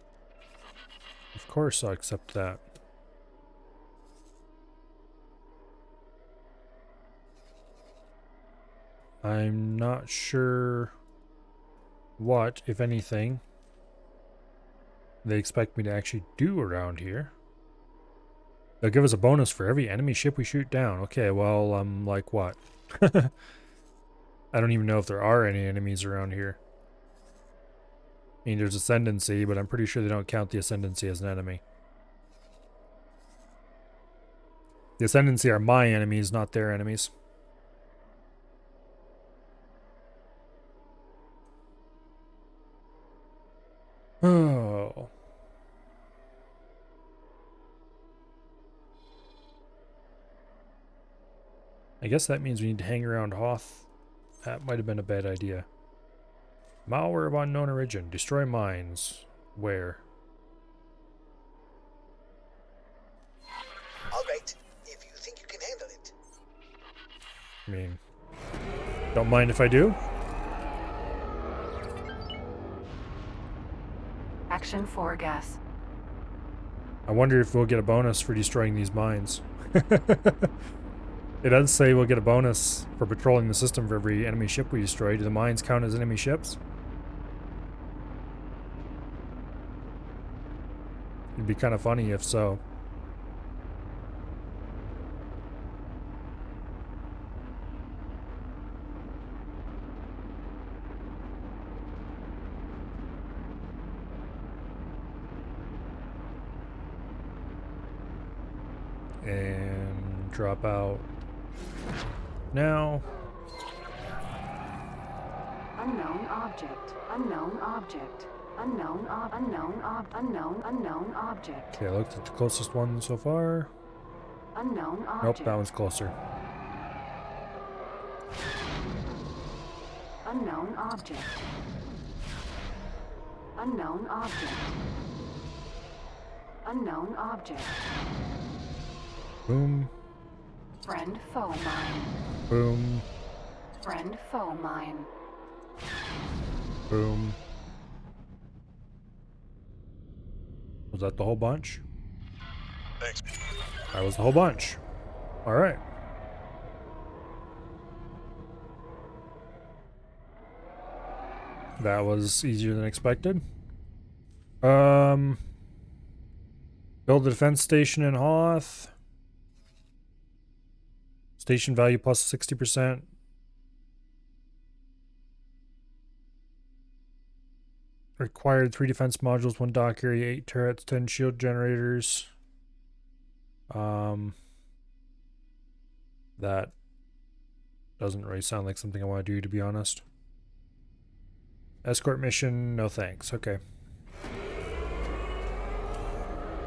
Speaker 1: Of course I'll accept that. I'm not sure what, if anything, they expect me to actually do around here. They'll give us a bonus for every enemy ship we shoot down. Okay, well, like what? I don't even know if there are any enemies around here. I mean, there's Ascendancy, but I'm pretty sure they don't count the Ascendancy as an enemy. The Ascendancy are my enemies, not their enemies. Oh. I guess that means we need to hang around Hoth. That might have been a bad idea. Malware of unknown origin. Destroy mines. Where?
Speaker 3: All right, if you think you can handle it.
Speaker 1: I mean, don't mind if I do.
Speaker 2: Section 4 gas.
Speaker 1: I wonder if we'll get a bonus for destroying these mines. It does say we'll get a bonus for patrolling the system for every enemy ship we destroy. Do the mines count as enemy ships? It'd be kind of funny if so. And drop out now.
Speaker 2: Unknown object. Unknown object. Unknown object.
Speaker 1: Okay, I looked at the closest one so far.
Speaker 2: Unknown object.
Speaker 1: Nope, that one's closer.
Speaker 2: Unknown object. Unknown object. Unknown object.
Speaker 1: Boom,
Speaker 2: Friend foe mine.
Speaker 1: boom,
Speaker 2: Friend foe mine.
Speaker 1: boom. Was that the whole bunch?
Speaker 5: Thanks.
Speaker 1: That was the whole bunch. Alright. That was easier than expected. Build a defense station in Hoth. Station value plus 60%. Required 3 defense modules, 1 dock area, 8 turrets, 10 shield generators. That doesn't really sound like something I want to do, to be honest. Escort mission, no thanks. Okay.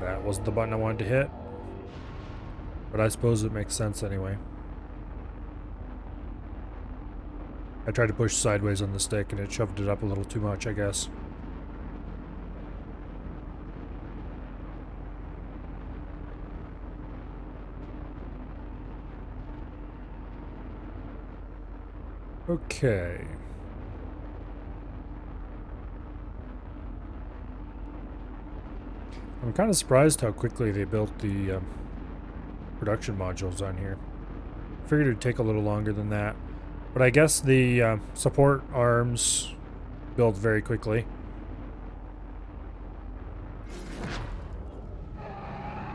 Speaker 1: That wasn't the button I wanted to hit. But I suppose it makes sense anyway. I tried to push sideways on the stick and it shoved it up a little too much, I guess. Okay. I'm kind of surprised how quickly they built the production modules on here. Figured it'd take a little longer than that. But I guess the support arms build very quickly.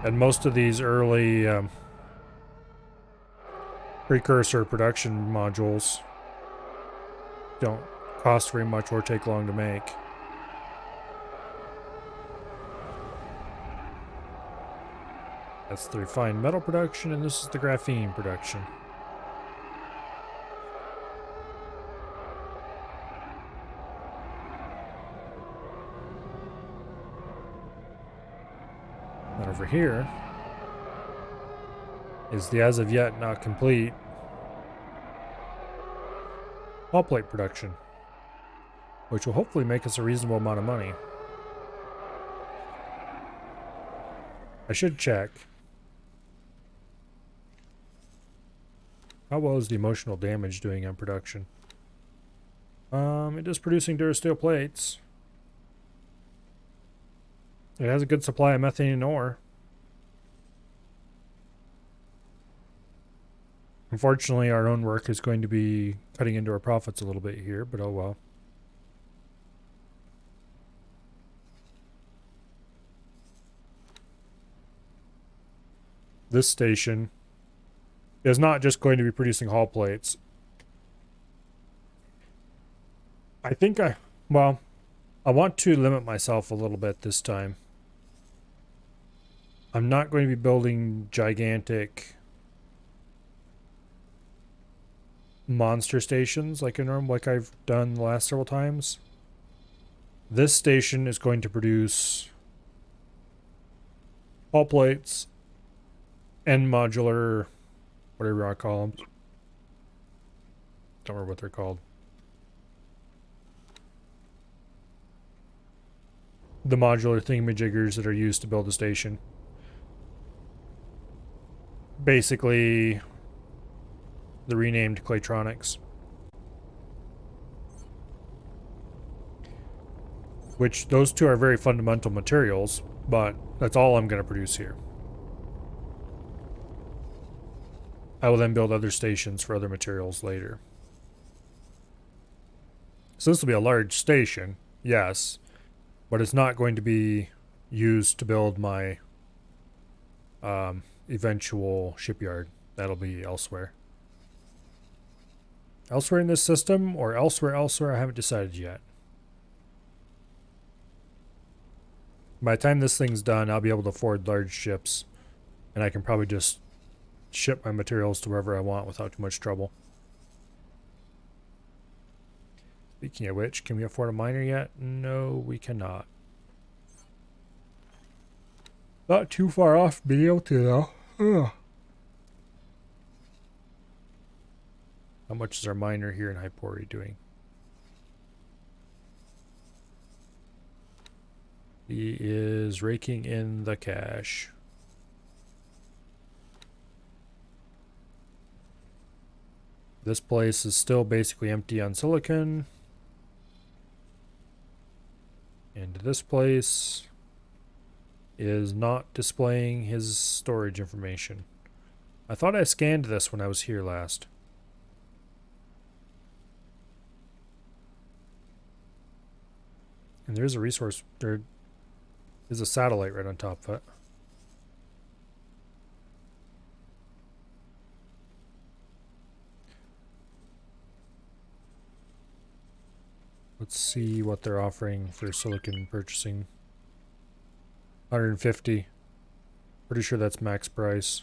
Speaker 1: And most of these early precursor production modules don't cost very much or take long to make. That's the refined metal production, and this is the graphene production. And over here is the as of yet not complete hull plate production, which will hopefully make us a reasonable amount of money. I should check. How well is the emotional damage doing on production? It is producing Durasteel plates. It has a good supply of methane ore. Unfortunately, our own work is going to be cutting into our profits a little bit here, but oh well. This station is not just going to be producing hull plates. I think I want to limit myself a little bit this time. I'm not going to be building gigantic monster stations like I've done the last several times. This station is going to produce hull plates and modular, whatever you want to call them. Don't remember what they're called. The modular thingamajiggers that are used to build a station. Basically, the renamed Claytronics. which those two are very fundamental materials, but that's all I'm going to produce here. I will then build other stations for other materials later. So this will be a large station, yes, but it's not going to be used to build my eventual shipyard. That'll be elsewhere. Elsewhere in this system, or elsewhere, I haven't decided yet. By the time this thing's done, I'll be able to afford large ships, and I can probably just ship my materials to wherever I want without too much trouble. Speaking of which, can we afford a miner yet? No, we cannot. Not too far off being able to, though. Ugh. How much is our miner here in Hypori doing? He is raking in the cash. This place is still basically empty on silicon. And this place is not displaying his storage information. I thought I scanned this when I was here last. And there's a resource. There is a satellite right on top of it. Let's see what they're offering for silicon purchasing. 150. Pretty sure that's max price.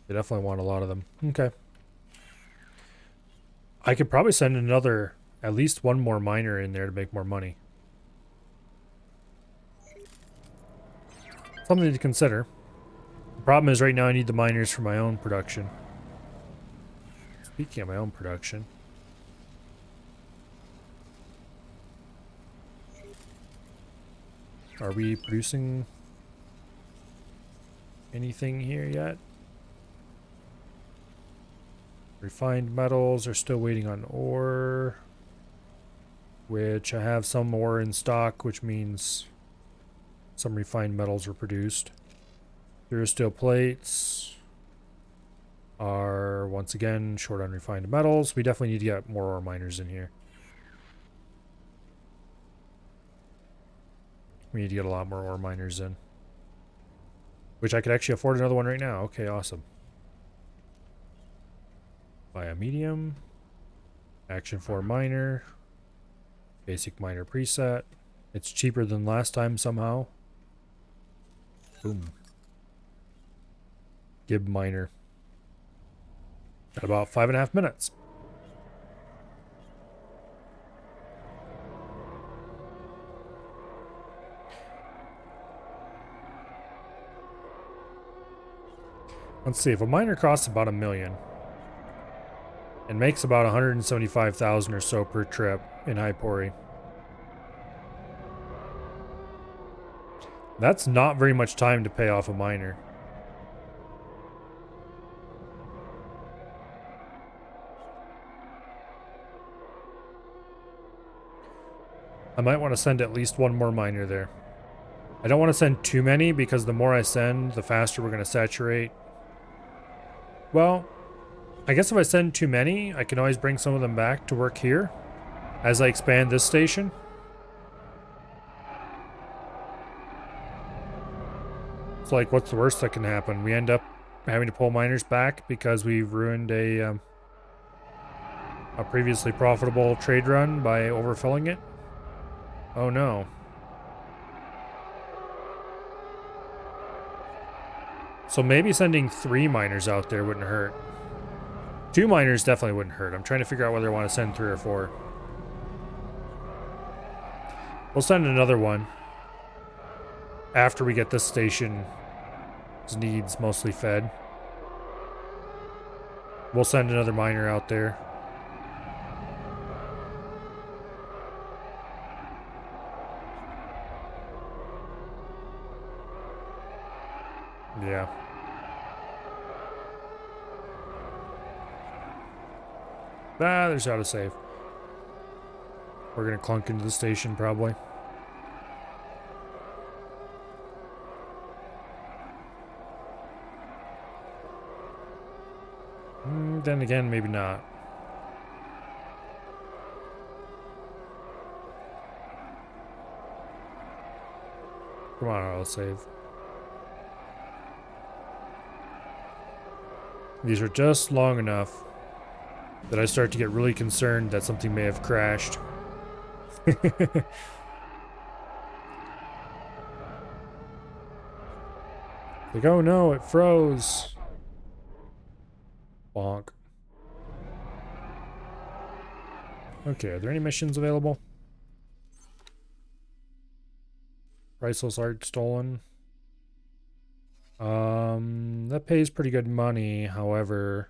Speaker 1: They definitely want a lot of them. Okay. I could probably send another, at least one more miner in there to make more money. Something to consider. The problem is right now I need the miners for my own production. Speaking of my own production. Are we producing anything here yet? Refined metals are still waiting on ore, which I have some ore in stock, which means some refined metals were produced. There steel plates are once again short on refined metals. We definitely need to get more ore miners in here. We need to get a lot more ore miners in. Which I could actually afford another one right now. Okay, awesome. Buy a medium. Action 4 miner. Basic miner preset. It's cheaper than last time somehow. Boom. Gib miner. Got about 5.5 minutes. Let's see, if a miner costs about $1 million and makes about 175,000 or so per trip in Hypori, that's not very much time to pay off a miner. I might want to send at least one more miner there. I don't want to send too many because the more I send, the faster we're going to saturate. Well, I guess if I send too many, I can always bring some of them back to work here as I expand this station. It's like, what's the worst that can happen? We end up having to pull miners back because we've ruined a previously profitable trade run by overfilling it. Oh no. So maybe sending 3 miners out there wouldn't hurt. 2 miners definitely wouldn't hurt. I'm trying to figure out whether I want to send 3 or 4. We'll send another one after we get this station's needs mostly fed. We'll send another miner out there. Yeah. Ah, there's autosave. We're gonna clunk into the station probably. Then again, maybe not. Come on, I'll save. These are just long enough that I start to get really concerned that something may have crashed. Like, oh no, it froze. Bonk. Okay, are there any missions available? Priceless art stolen. That pays pretty good money, however,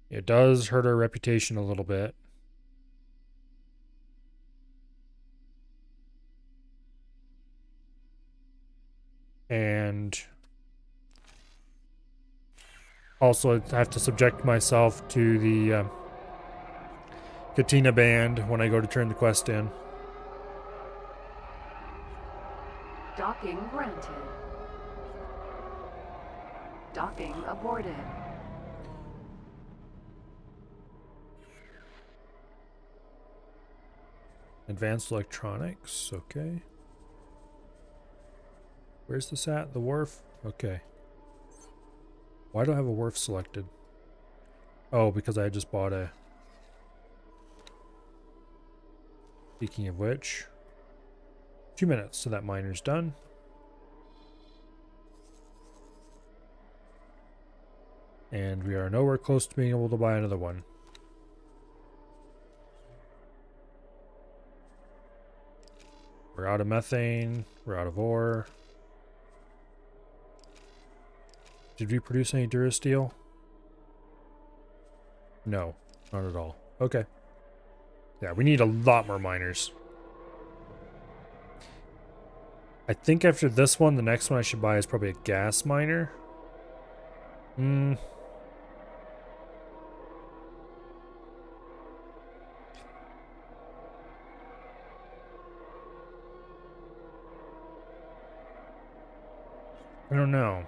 Speaker 1: it does hurt our reputation a little bit. And also I have to subject myself to the Katina band when I go to turn the quest in.
Speaker 2: Docking granted. Docking aborted.
Speaker 1: Advanced electronics, okay. Where's this at? The wharf? Okay. Why do I have a wharf selected? Oh, because I just bought a... Speaking of which... 2 minutes, so that miner's done. And we are nowhere close to being able to buy another one. We're out of methane. We're out of ore. Did we produce any Durasteel? No, not at all. Okay. Yeah, we need a lot more miners. I think after this one, the next one I should buy is probably a gas miner. I don't know.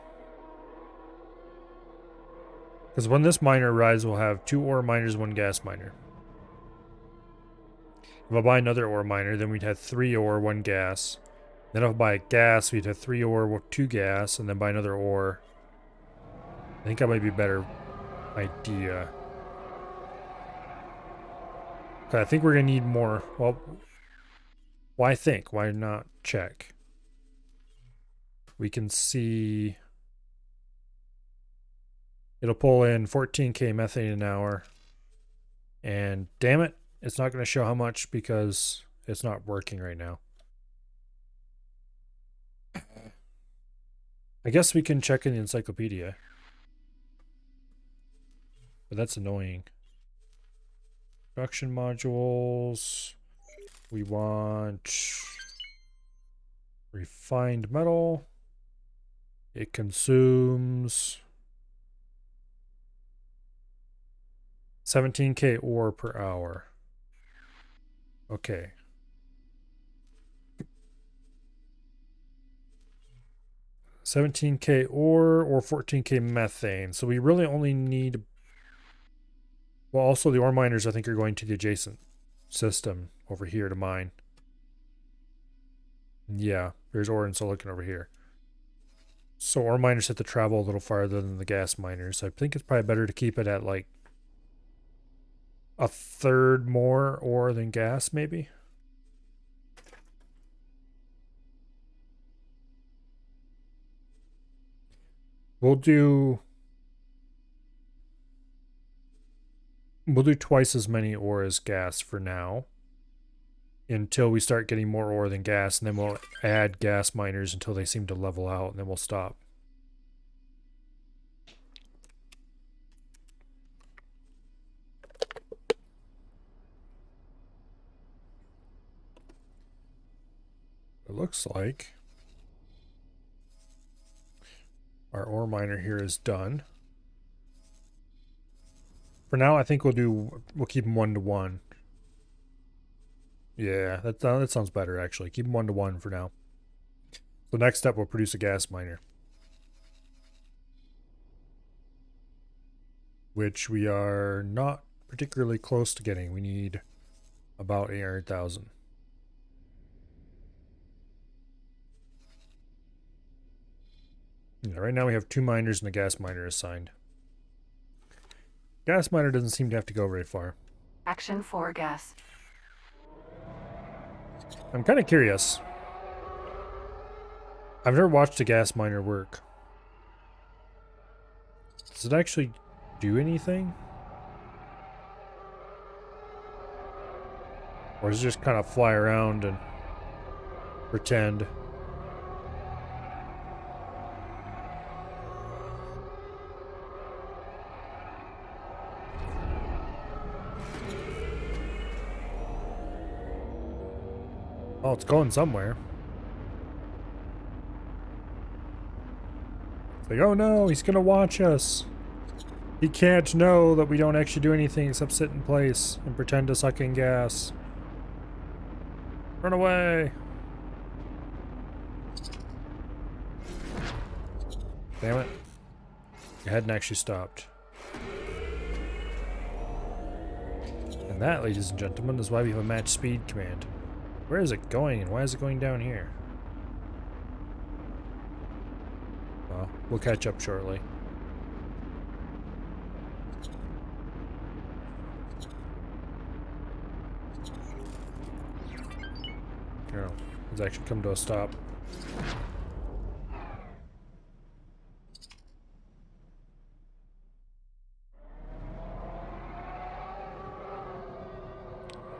Speaker 1: Because when this miner arrives, we'll have 2 ore miners, 1 gas miner. If I buy another ore miner, then we'd have 3 ore, 1 gas. Then if I buy a gas, we'd have 3 ore, 2 gas, and then buy another ore. I think that might be a better idea. Okay, I think we're going to need more. Well, why think? Why not check? We can see... It'll pull in 14k methane an hour. And damn it, it's not going to show how much because it's not working right now. I guess we can check in the encyclopedia. But that's annoying. Production modules. We want refined metal. It consumes 17k ore per hour. Okay. $17k ore or 14k methane. So we really only need... Well, also the ore miners I think are going to the adjacent system over here to mine. Yeah, there's ore and silicon over here. So ore miners have to travel a little farther than the gas miners. I think it's probably better to keep it at like a third more ore than gas, maybe. We'll do twice as many ore as gas for now until we start getting more ore than gas, and then we'll add gas miners until they seem to level out, and then we'll stop. It looks like our ore miner here is done. For now, I think we'll keep them 1 to 1. Yeah, that sounds better, actually. Keep them 1-to-1 for now. The next step will produce a gas miner. Which we are not particularly close to getting. We need about 800,000. Yeah, right now we have 2 miners and a gas miner assigned. Gas miner doesn't seem to have to go very far.
Speaker 2: Action 4 gas.
Speaker 1: I'm kind of curious. I've never watched a gas miner work. Does it actually do anything? Or does it just kind of fly around and pretend? Oh, it's going somewhere. It's like, oh no, he's gonna watch us. He can't know that we don't actually do anything except sit in place and pretend to suck in gas. Run away! Damn it. It hadn't actually stopped. And that, ladies and gentlemen, is why we have a match speed command. Where is it going, and why is it going down here? Well, we'll catch up shortly. Oh, it's actually come to a stop.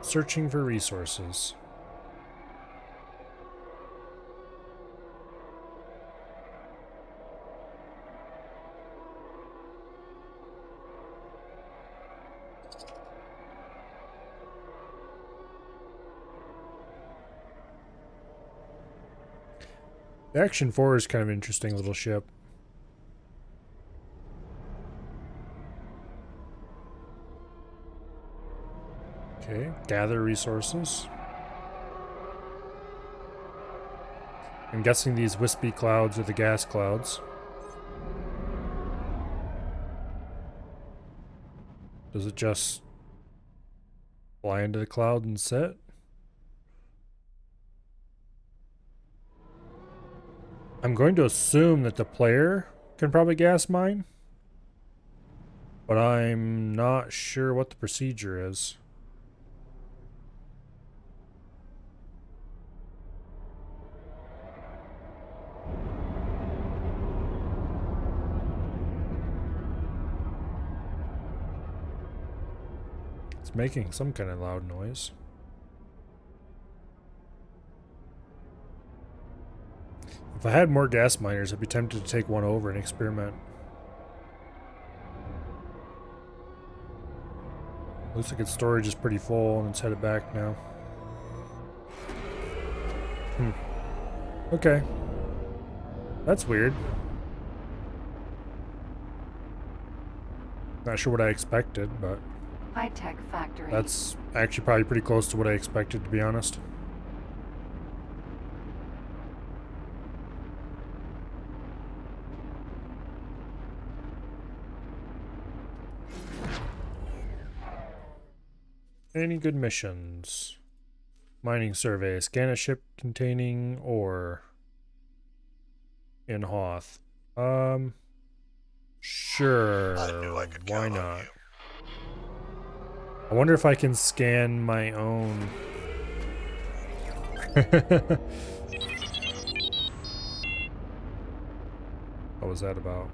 Speaker 1: Searching for resources. The Action 4 is kind of an interesting little ship. Okay, gather resources. I'm guessing these wispy clouds are the gas clouds. Does it just fly into the cloud and sit? I'm going to assume that the player can probably gas mine, but I'm not sure what the procedure is. It's making some kind of loud noise. If I had more gas miners, I'd be tempted to take one over and experiment. Looks like its storage is pretty full and it's headed back now. Okay. That's weird. Not sure what I expected, but
Speaker 2: High-tech factory.
Speaker 1: that's actually probably pretty close to what I expected, to be honest. Any good missions? Mining survey. Scan a ship containing ore in Hoth. Sure.
Speaker 5: I knew I could
Speaker 1: Why
Speaker 5: count on
Speaker 1: not?
Speaker 5: you.
Speaker 1: I wonder if I can scan my own. What was that about?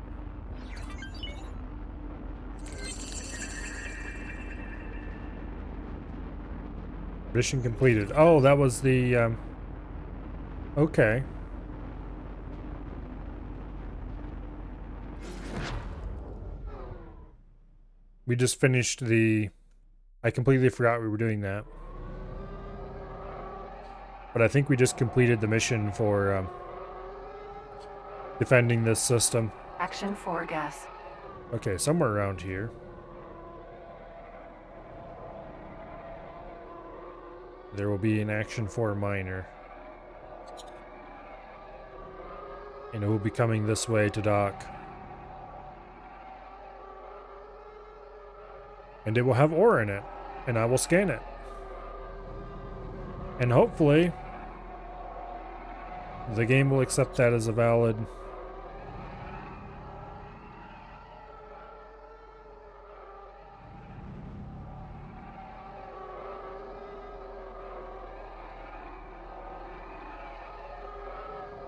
Speaker 1: Mission completed. Oh, that was the, okay. We just finished the... I completely forgot we were doing that. But I think we just completed the mission for, defending this system.
Speaker 2: Action 4 gas.
Speaker 1: Okay, somewhere around here. There will be an Action 4 miner. And it will be coming this way to dock. And it will have ore in it. And I will scan it. And hopefully, the game will accept that as a valid...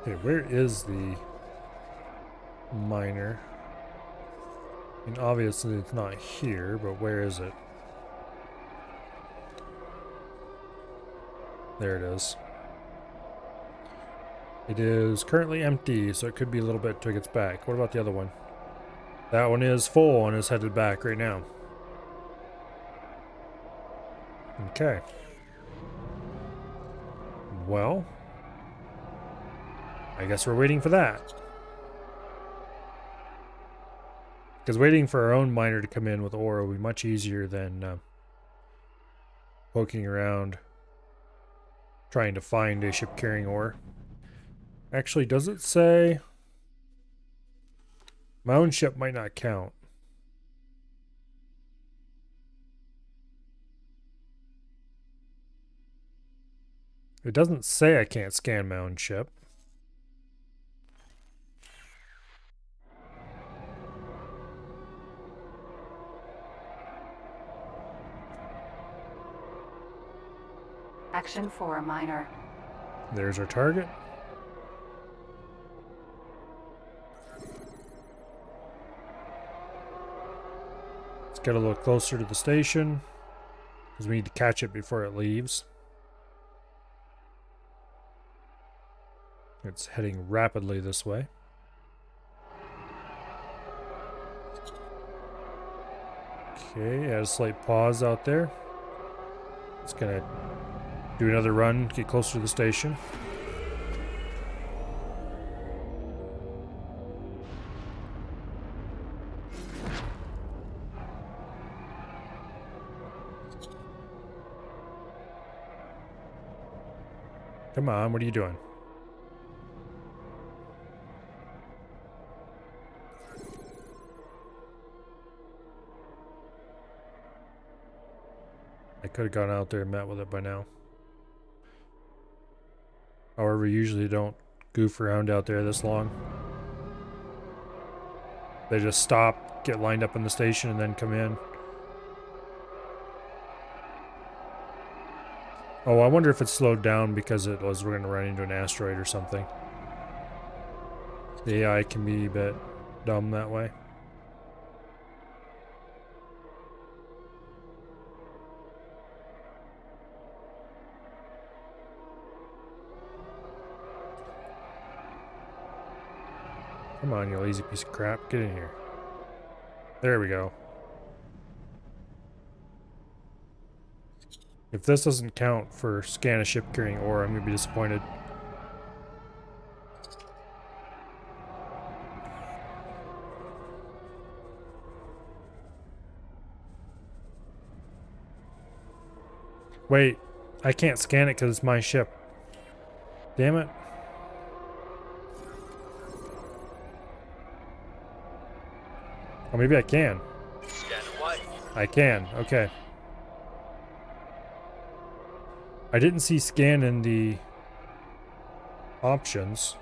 Speaker 1: Okay, where is the miner? And obviously it's not here, but where is it? There it is. It is currently empty, so it could be a little bit till it gets back. What about the other one? That one is full and is headed back right now. Okay. Well, I guess we're waiting for that. Because waiting for our own miner to come in with ore will be much easier than poking around trying to find a ship carrying ore. Actually, does it say... My own ship might not count. It doesn't say I can't scan my own ship.
Speaker 2: Action 4 miner.
Speaker 1: There's our target. Let's get a little closer to the station, because we need to catch it before it leaves. It's heading rapidly this way. Okay, add a slight pause out there. It's gonna do another run, get closer to the station. Come on, what are you doing? I could have gone out there and met with it by now. However, usually don't goof around out there this long. They just stop, get lined up in the station, and then come in. Oh, I wonder if it slowed down because it was we're going to run into an asteroid or something. The AI can be a bit dumb that way. Come on, you lazy piece of crap. Get in here. There we go. If this doesn't count for scan a ship carrying ore, I'm going to be disappointed. Wait, I can't scan it because it's my ship. Damn it. Oh, maybe I can.
Speaker 5: Scan away.
Speaker 1: I can. Okay. I didn't see scan in the options,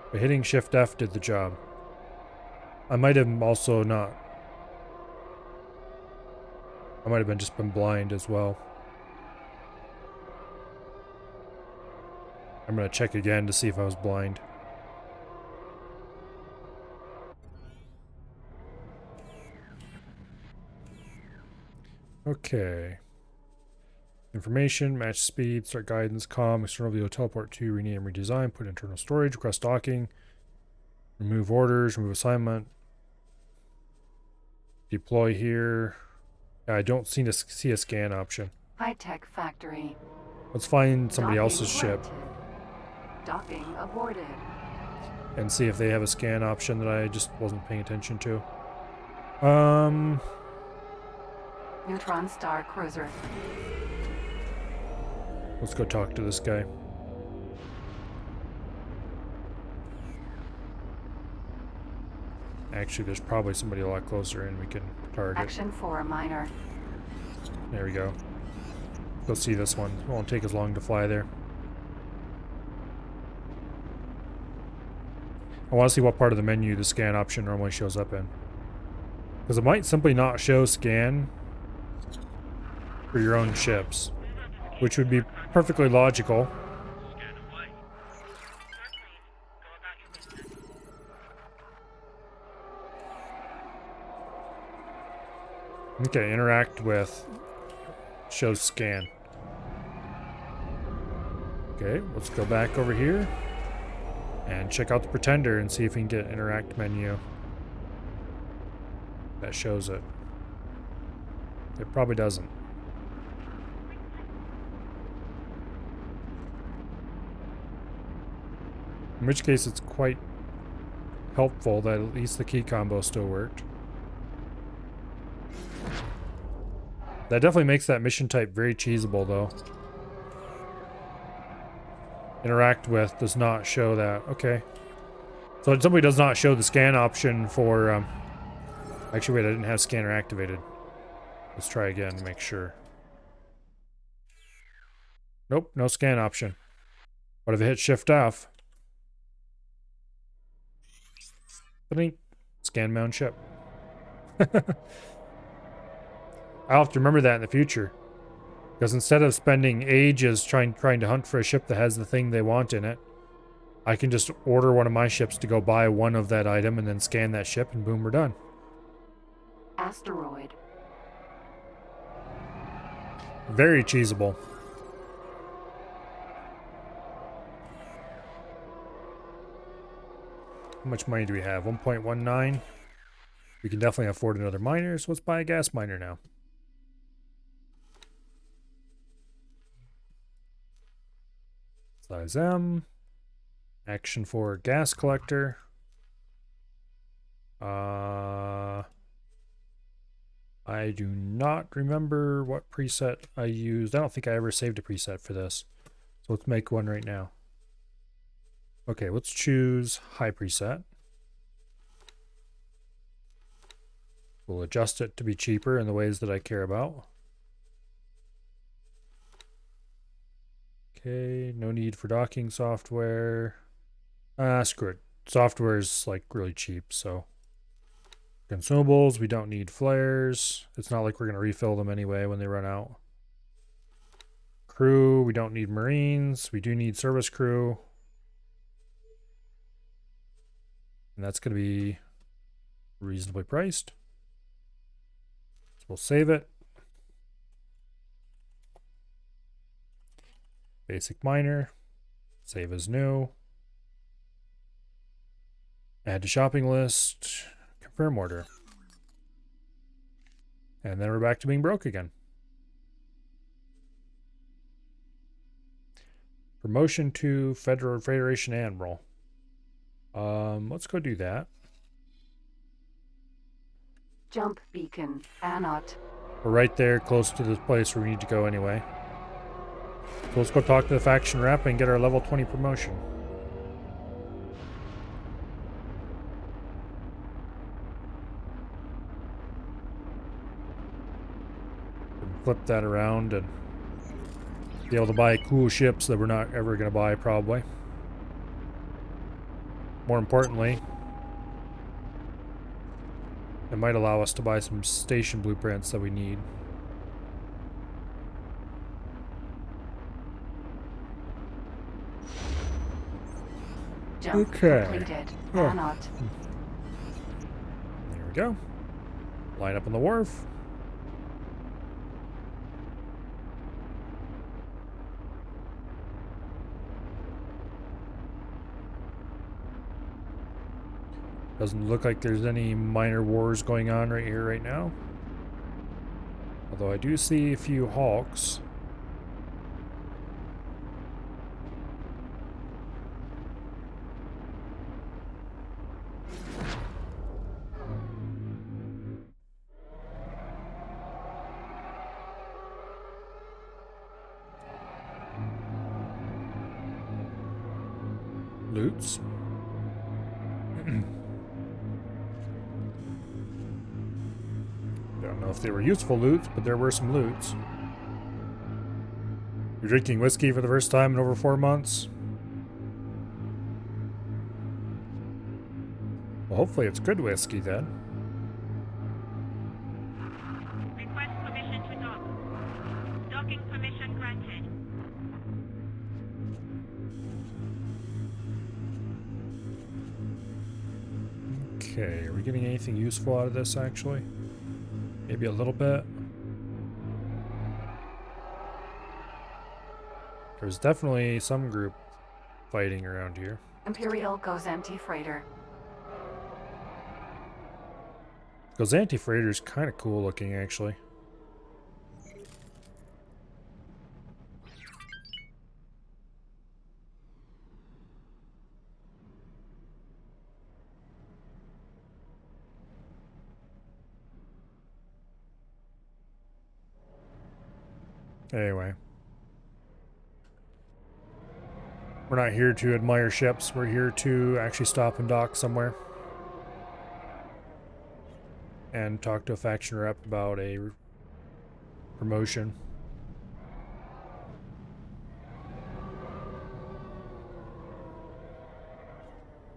Speaker 1: but hitting Shift F did the job. I might have also not. I might have just been blind as well. I'm gonna check again to see if I was blind. Okay. Information, match speed, start guidance, comm, external view, teleport to, rename, redesign, put internal storage, request docking, remove orders, remove assignment, deploy here. I don't see a scan option.
Speaker 2: High-tech factory.
Speaker 1: Let's find somebody
Speaker 2: Docking
Speaker 1: else's ship
Speaker 2: granted. Docking aborted.
Speaker 1: and see if they have a scan option that I just wasn't paying attention to.
Speaker 2: Neutron Star Cruiser.
Speaker 1: Let's go talk to this guy. Actually, there's probably somebody a lot closer and we can target.
Speaker 2: Action 4, minor.
Speaker 1: There we go. Go see this one. It won't take as long to fly there. I want to see what part of the menu the scan option normally shows up in. Because it might simply not show scan for your own ships, which would be perfectly logical. Okay, interact with show scan. Okay, let's go back over here and check out the Pretender and see if we can get interact menu that shows it. It probably doesn't. In which case it's quite helpful that at least the key combo still worked. That definitely makes that mission type very cheesable, though. Interact with does not show that. Okay. So it simply does not show the scan option for... Actually, wait, I didn't have scanner activated. Let's try again to make sure. Nope, no scan option. What if I hit Shift F? Scan my own ship. I'll have to remember that in the future. Because instead of spending ages trying to hunt for a ship that has the thing they want in it, I can just order one of my ships to go buy one of that item and then scan that ship and boom, we're done.
Speaker 2: Asteroid.
Speaker 1: Very cheesable. How much money do we have? 1.19. We can definitely afford another miner, so let's buy a gas miner now. Size M. Action for gas collector. I do not remember what preset I used. I don't think I ever saved a preset for this. So let's make one right now. Okay, let's choose high preset. We'll adjust it to be cheaper in the ways that I care about. Okay, no need for docking software. Screw it. Software is like really cheap, so. Consumables, we don't need flares. It's not like we're going to refill them anyway when they run out. Crew, we don't need Marines. We do need service crew. And that's going to be reasonably priced. So we'll save it. Basic miner. Save as new. Add to shopping list. Confirm order. And then we're back to being broke again. Promotion to Federation Admiral. Let's go do that.
Speaker 2: Jump beacon. Anot.
Speaker 1: We're right there, close to the place where we need to go anyway. So let's go talk to the faction rep and get our level 20 promotion. Flip that around and be able to buy cool ships that we're not ever going to buy, probably. More importantly, it might allow us to buy some station blueprints that we need.
Speaker 2: Jump
Speaker 1: Okay.
Speaker 2: completed.
Speaker 1: Oh.
Speaker 2: Anot.
Speaker 1: There we go. Line up on the wharf. Doesn't look like there's any minor wars going on right here, right now. Although I do see a few Hawks. loots. Don't know if they were useful loots, but there were some loots. You're drinking whiskey for the first time in over 4 months? Well, hopefully it's good whiskey then.
Speaker 6: Request permission to dock. Docking permission granted.
Speaker 1: Okay, are we getting anything useful out of this actually? Maybe a little bit. There's definitely some group fighting around here.
Speaker 2: Imperial Gozanti freighter.
Speaker 1: Gozanti freighter's kind of cool looking actually. Anyway. We're not here to admire ships, we're here to actually stop and dock somewhere. And talk to a faction rep about a promotion.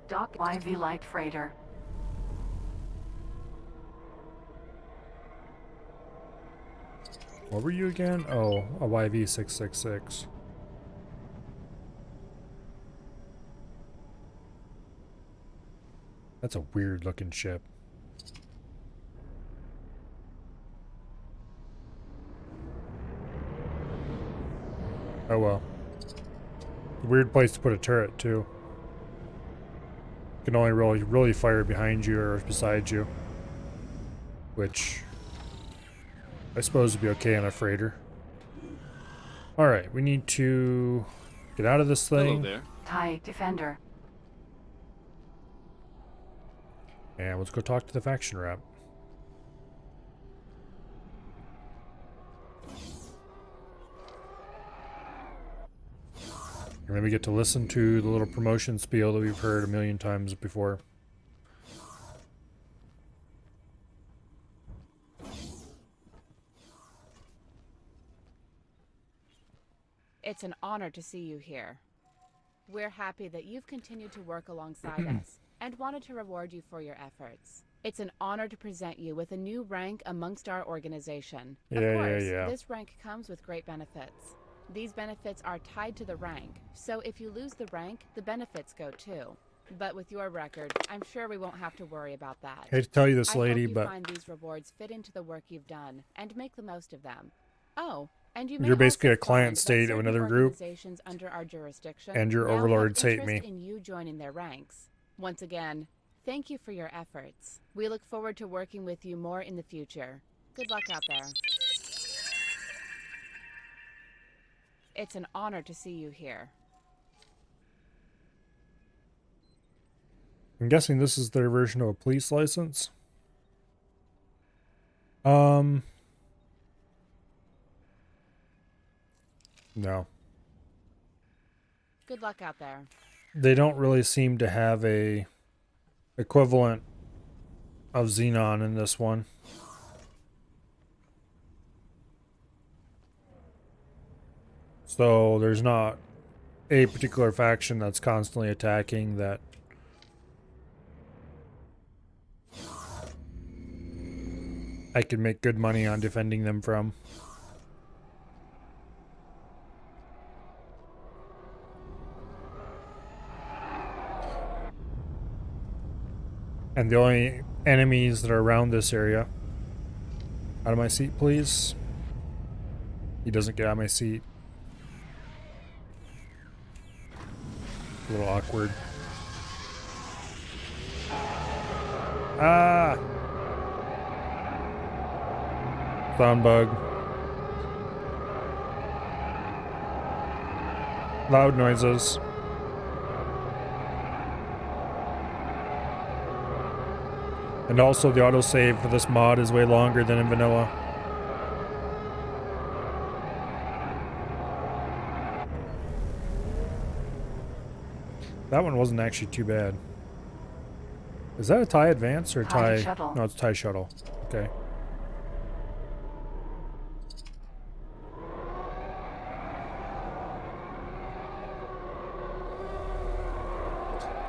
Speaker 2: Dock YV light freighter.
Speaker 1: What were you again? Oh, a YV666. That's a weird looking ship. Oh well. Weird place to put a turret too. You can only really fire behind you or beside you. Which I suppose would be okay on a freighter. Alright, we need to get out of this thing.
Speaker 7: Hello there.
Speaker 2: TIE defender.
Speaker 1: And let's go talk to the faction rep. And then we get to listen to the little promotion spiel that we've heard a million times before.
Speaker 8: It's an honor to see you here. We're happy that you've continued to work alongside us and wanted to reward you for your efforts. It's an honor to present you with a new rank amongst our organization. Of course, this rank comes with great benefits. These benefits are tied to the rank, so if you lose the rank, the benefits go too. But with your record, I'm sure we won't have to worry about that.
Speaker 1: Hate to tell you this, lady,
Speaker 8: I hope you
Speaker 1: but
Speaker 8: find these rewards fit into the work you've done and make the most of them. Oh, and you may
Speaker 1: you're basically
Speaker 8: also
Speaker 1: a client
Speaker 8: find that
Speaker 1: state of
Speaker 8: certain
Speaker 1: another group,
Speaker 8: organizations under our jurisdiction
Speaker 1: and your
Speaker 8: now have
Speaker 1: overlords hate
Speaker 8: interest
Speaker 1: me.
Speaker 8: in you joining their ranks. Once again, thank you for your efforts. We look forward to working with you more in the future. Good luck out there. It's an honor to see you here.
Speaker 1: I'm guessing this is their version of a police license. No.
Speaker 8: Good luck out there.
Speaker 1: They don't really seem to have a equivalent of Xenon in this one. So there's not a particular faction that's constantly attacking that I could make good money on defending them from. And the only enemies that are around this area. Out of my seat, please. He doesn't get out of my seat. A little awkward. Ah! Sound bug. Loud noises. And also the autosave for this mod is way longer than in vanilla. That one wasn't actually too bad. Is that a TIE Advance or
Speaker 2: TIE
Speaker 1: TIE?
Speaker 2: Shuttle.
Speaker 1: No, it's TIE Shuttle. Okay.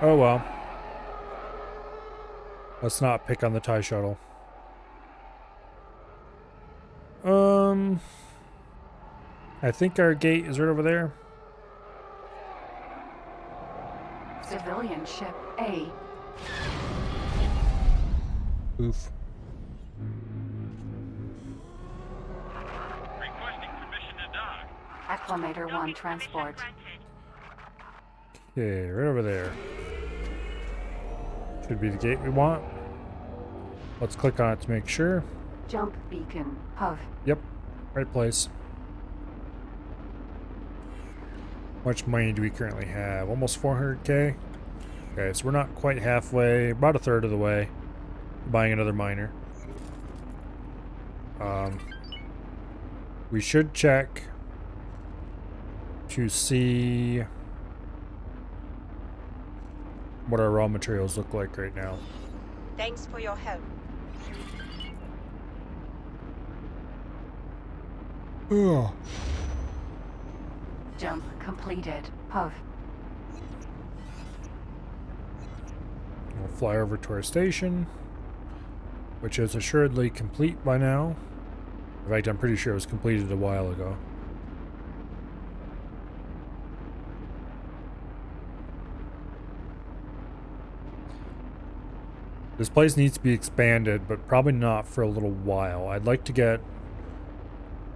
Speaker 1: Oh well. Let's not pick on the TIE Shuttle. I think our gate is right over there.
Speaker 2: Civilian ship A.
Speaker 1: Oof.
Speaker 6: Requesting permission to dock.
Speaker 2: Acclimator 1
Speaker 6: Docking
Speaker 2: transport.
Speaker 6: permission granted.
Speaker 1: Okay, right over there. Should be the gate we want. Let's click on it to make sure.
Speaker 2: Jump beacon. Puff.
Speaker 1: Yep, right place. How much money do we currently have? Almost 400k? Okay, so we're not quite halfway, about a third of the way. Buying another miner. We should check to see what our raw materials look like right now.
Speaker 4: Thanks for your help.
Speaker 1: Ugh.
Speaker 2: Jump completed. Puff.
Speaker 1: We'll fly over to our station, which is assuredly complete by now. In fact, I'm pretty sure it was completed a while ago. This place needs to be expanded, but probably not for a little while. I'd like to get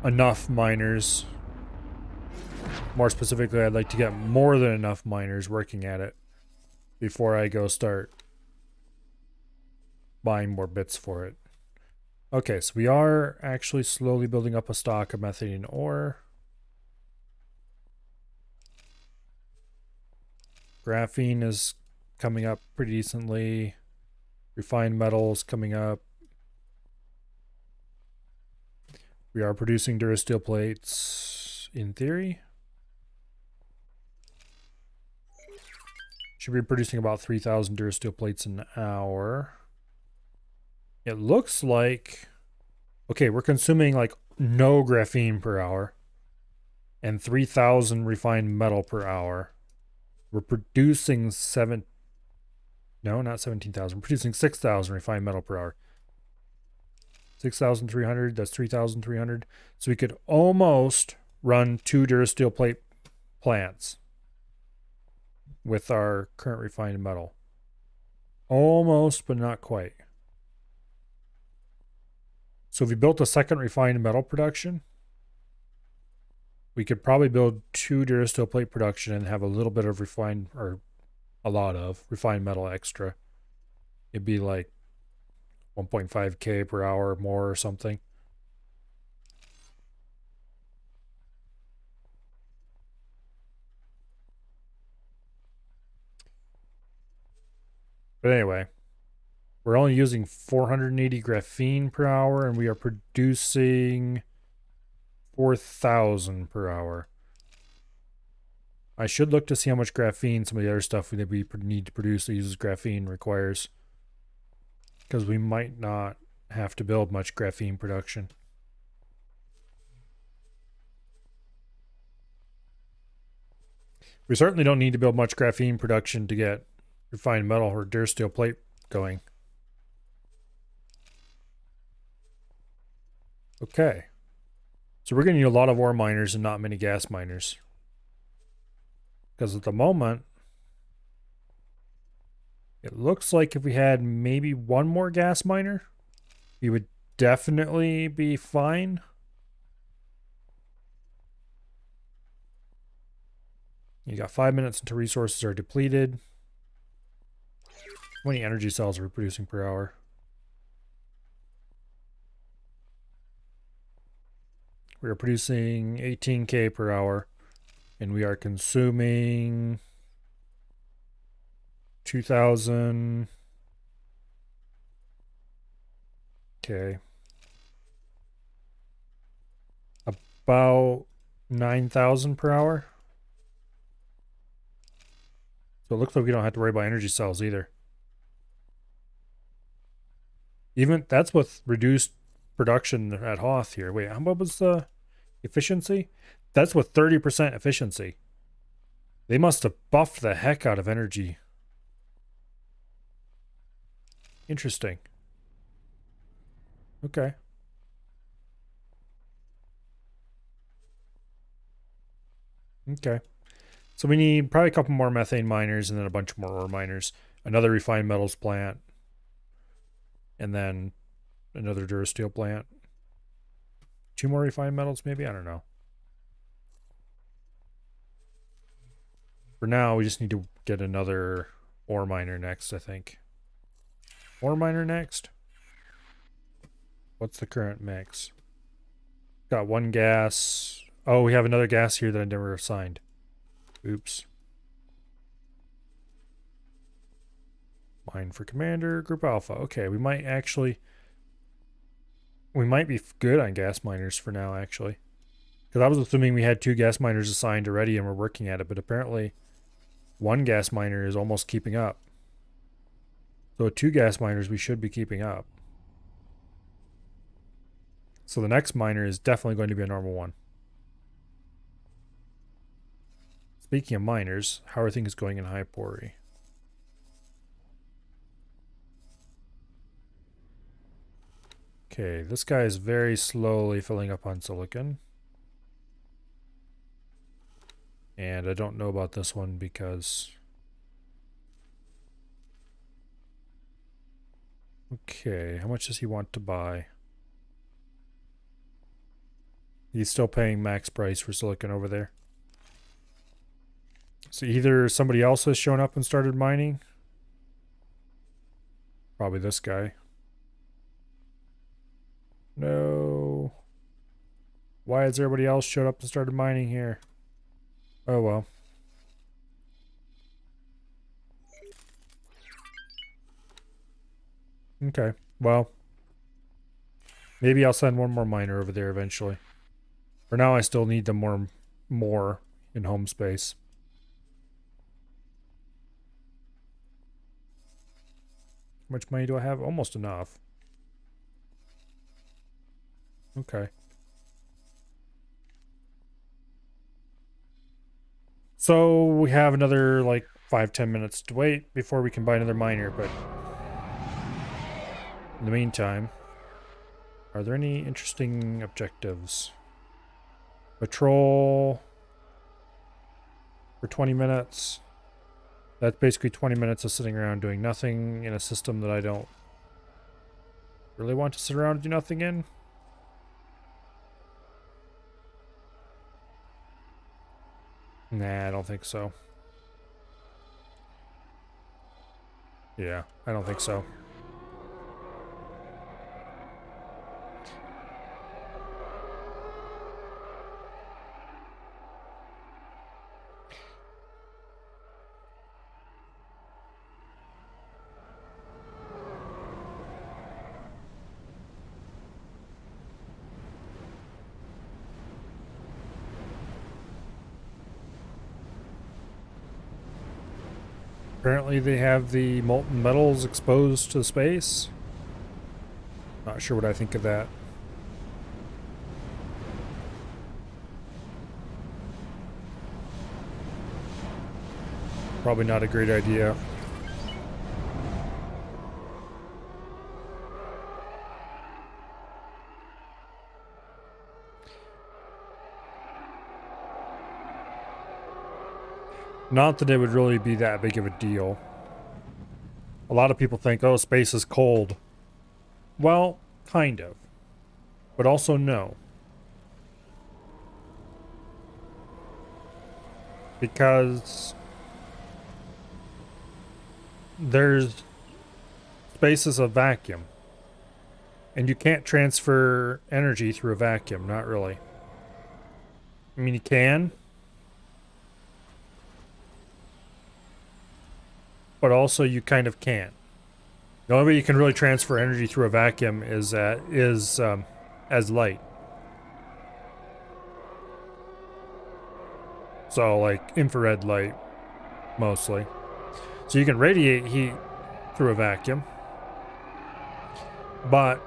Speaker 1: enough miners. More specifically, I'd like to get more than enough miners working at it before I go start buying more bits for it. Okay, so we are actually slowly building up a stock of methane ore. Graphene is coming up pretty decently. Refined metals coming up. We are producing Durasteel plates in theory. Should be producing about 3,000 Durasteel plates an hour. It looks like... Okay, we're consuming like no graphene per hour. And 3,000 refined metal per hour. We're producing No, not 17,000. We're producing 6,000 refined metal per hour. 6,300, that's 3,300. So we could almost run 2 Durasteel plate plants with our current refined metal. Almost, but not quite. So if we built a second refined metal production, we could probably build 2 Durasteel plate production and have a little bit of refined, or a lot of refined metal extra. It'd be like 1.5k per hour more or something. But anyway, we're only using 480 graphene per hour, and we are producing 4,000 per hour. I should look to see how much graphene some of the other stuff that we need to produce that uses graphene requires. Because we might not have to build much graphene production. We certainly don't need to build much graphene production to get refined metal or Durasteel plate going. Okay. So we're going to need a lot of ore miners and not many gas miners. Because at the moment, it looks like if we had maybe one more gas miner, we would definitely be fine. You got 5 minutes until resources are depleted. How many energy cells are we producing per hour? We are producing 18k per hour, and we are consuming 2,000. Okay. About 9,000 per hour. So it looks like we don't have to worry about energy cells either. Even that's with reduced production at Hoth here. Wait, how much was the efficiency? That's with 30% efficiency. They must have buffed the heck out of energy. Interesting. Okay. Okay. So we need probably a couple more methane miners and then a bunch more ore miners. Another refined metals plant. And then another Durasteel plant. 2 more refined metals maybe? I don't know. For now, we just need to get another ore miner next, I think. Ore miner next? What's the current mix? Got 1 gas. Oh, we have another gas here that I never assigned. Oops. Mine for commander, group alpha. Okay, we might be good on gas miners for now, actually. Because I was assuming we had 2 gas miners assigned already and we're working at it, but apparently 1 gas miner is almost keeping up. So 2 gas miners we should be keeping up. So the next miner is definitely going to be a normal one. Speaking of miners, how are things going in High Pori? Okay, this guy is very slowly filling up on silicon. And I don't know about this one because... Okay, how much does he want to buy? He's still paying max price for silicon over there. So either somebody else has shown up and started mining. Probably this guy. No. Why has everybody else showed up and started mining here? Oh well. Okay, well. Maybe I'll send 1 more miner over there eventually. For now, I still need them more in home space. How much money do I have? Almost enough. Okay. So we have another like 5-10 minutes to wait before we can buy another miner, but in the meantime, are there any interesting objectives? Patrol for 20 minutes. That's basically 20 minutes of sitting around doing nothing in a system that I don't really want to sit around and do nothing in. Nah, I don't think so. Yeah, I don't think so. Apparently they have the molten metals exposed to space. Not sure what I think of that. Probably not a great idea. Not that it would really be that big of a deal. A lot of people think, oh, space is cold. Well, kind of. But also no. Because space is a vacuum. And you can't transfer energy through a vacuum, not really. I mean, you can. But also you kind of can't. The only way you can really transfer energy through a vacuum is as light. So like infrared light, mostly. So you can radiate heat through a vacuum. But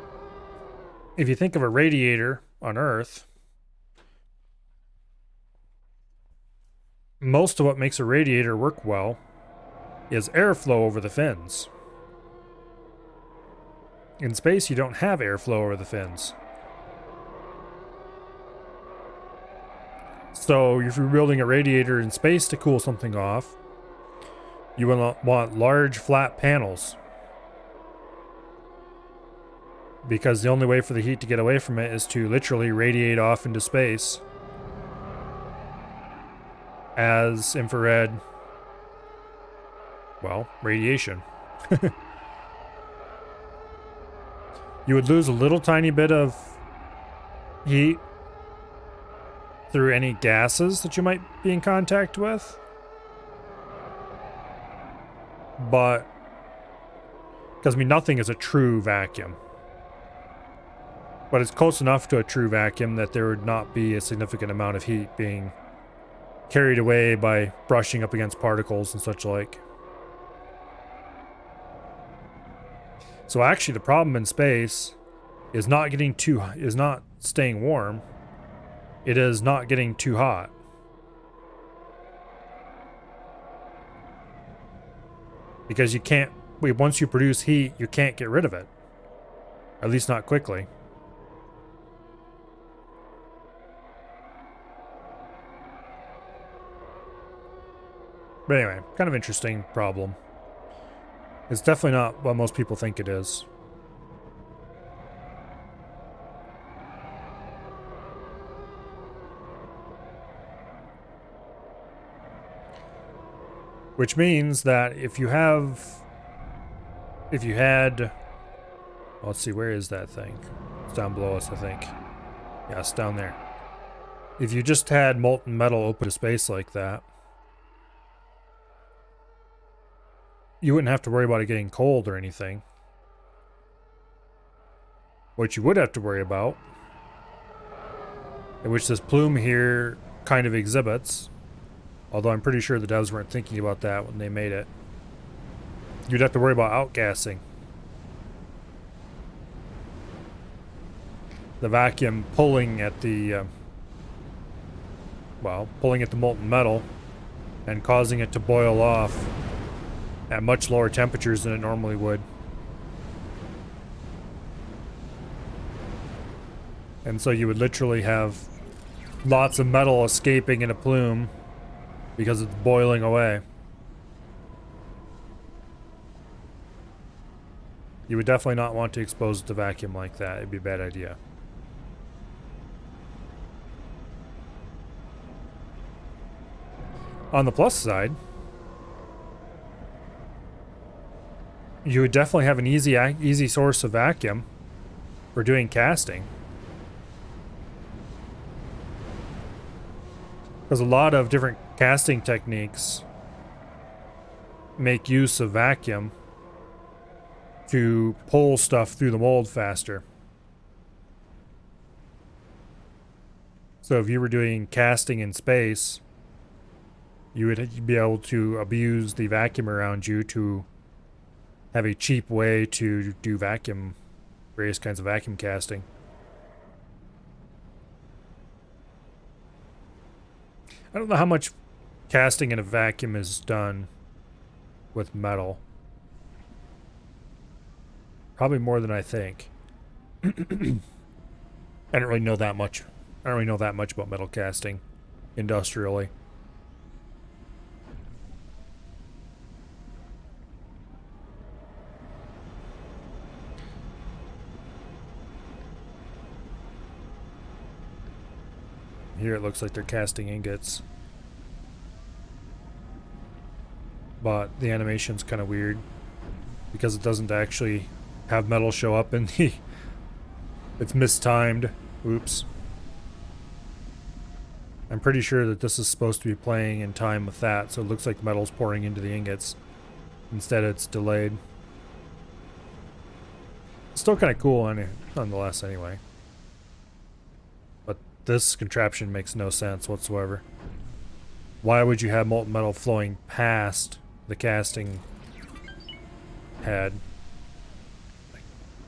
Speaker 1: if you think of a radiator on Earth, most of what makes a radiator work well is airflow over the fins. In space, you don't have airflow over the fins. So if you're building a radiator in space to cool something off, you will want large flat panels. Because the only way for the heat to get away from it is to literally radiate off into space as infrared, well, radiation. You would lose a little tiny bit of heat through any gases that you might be in contact with. But, because I mean, nothing is a true vacuum. But it's close enough to a true vacuum that there would not be a significant amount of heat being carried away by brushing up against particles and such like. So actually the problem in space is not staying warm. It is not getting too hot. Because you can't, once you produce heat, you can't get rid of it. At least not quickly. But anyway, kind of interesting problem. It's definitely not what most people think it is. Which means that if you had, let's see, where is that thing? It's down below us, I think. Yeah, it's down there. If you just had molten metal open to space like that, you wouldn't have to worry about it getting cold or anything. What you would have to worry about, and which this plume here kind of exhibits, although I'm pretty sure the devs weren't thinking about that when they made it, you'd have to worry about outgassing. The vacuum pulling at the, pulling at the molten metal and causing it to boil off at much lower temperatures than it normally would. And so you would literally have lots of metal escaping in a plume because it's boiling away. You would definitely not want to expose it to vacuum like that. It'd be a bad idea. On the plus side, you would definitely have an easy source of vacuum for doing casting. Because a lot of different casting techniques make use of vacuum to pull stuff through the mold faster. So if you were doing casting in space, you would be able to abuse the vacuum around you to have a cheap way to do various kinds of vacuum casting. I don't know how much casting in a vacuum is done with metal. Probably more than I think. I don't really know that much. I don't really know that much about metal casting industrially. Here it looks like they're casting ingots. But the animation's kind of weird because it doesn't actually have metal show up in the... It's mistimed. Oops. I'm pretty sure that this is supposed to be playing in time with that, so it looks like metal's pouring into the ingots. Instead it's delayed. It's still kind of cool nonetheless anyway. This contraption makes no sense whatsoever. Why would you have molten metal flowing past the casting had.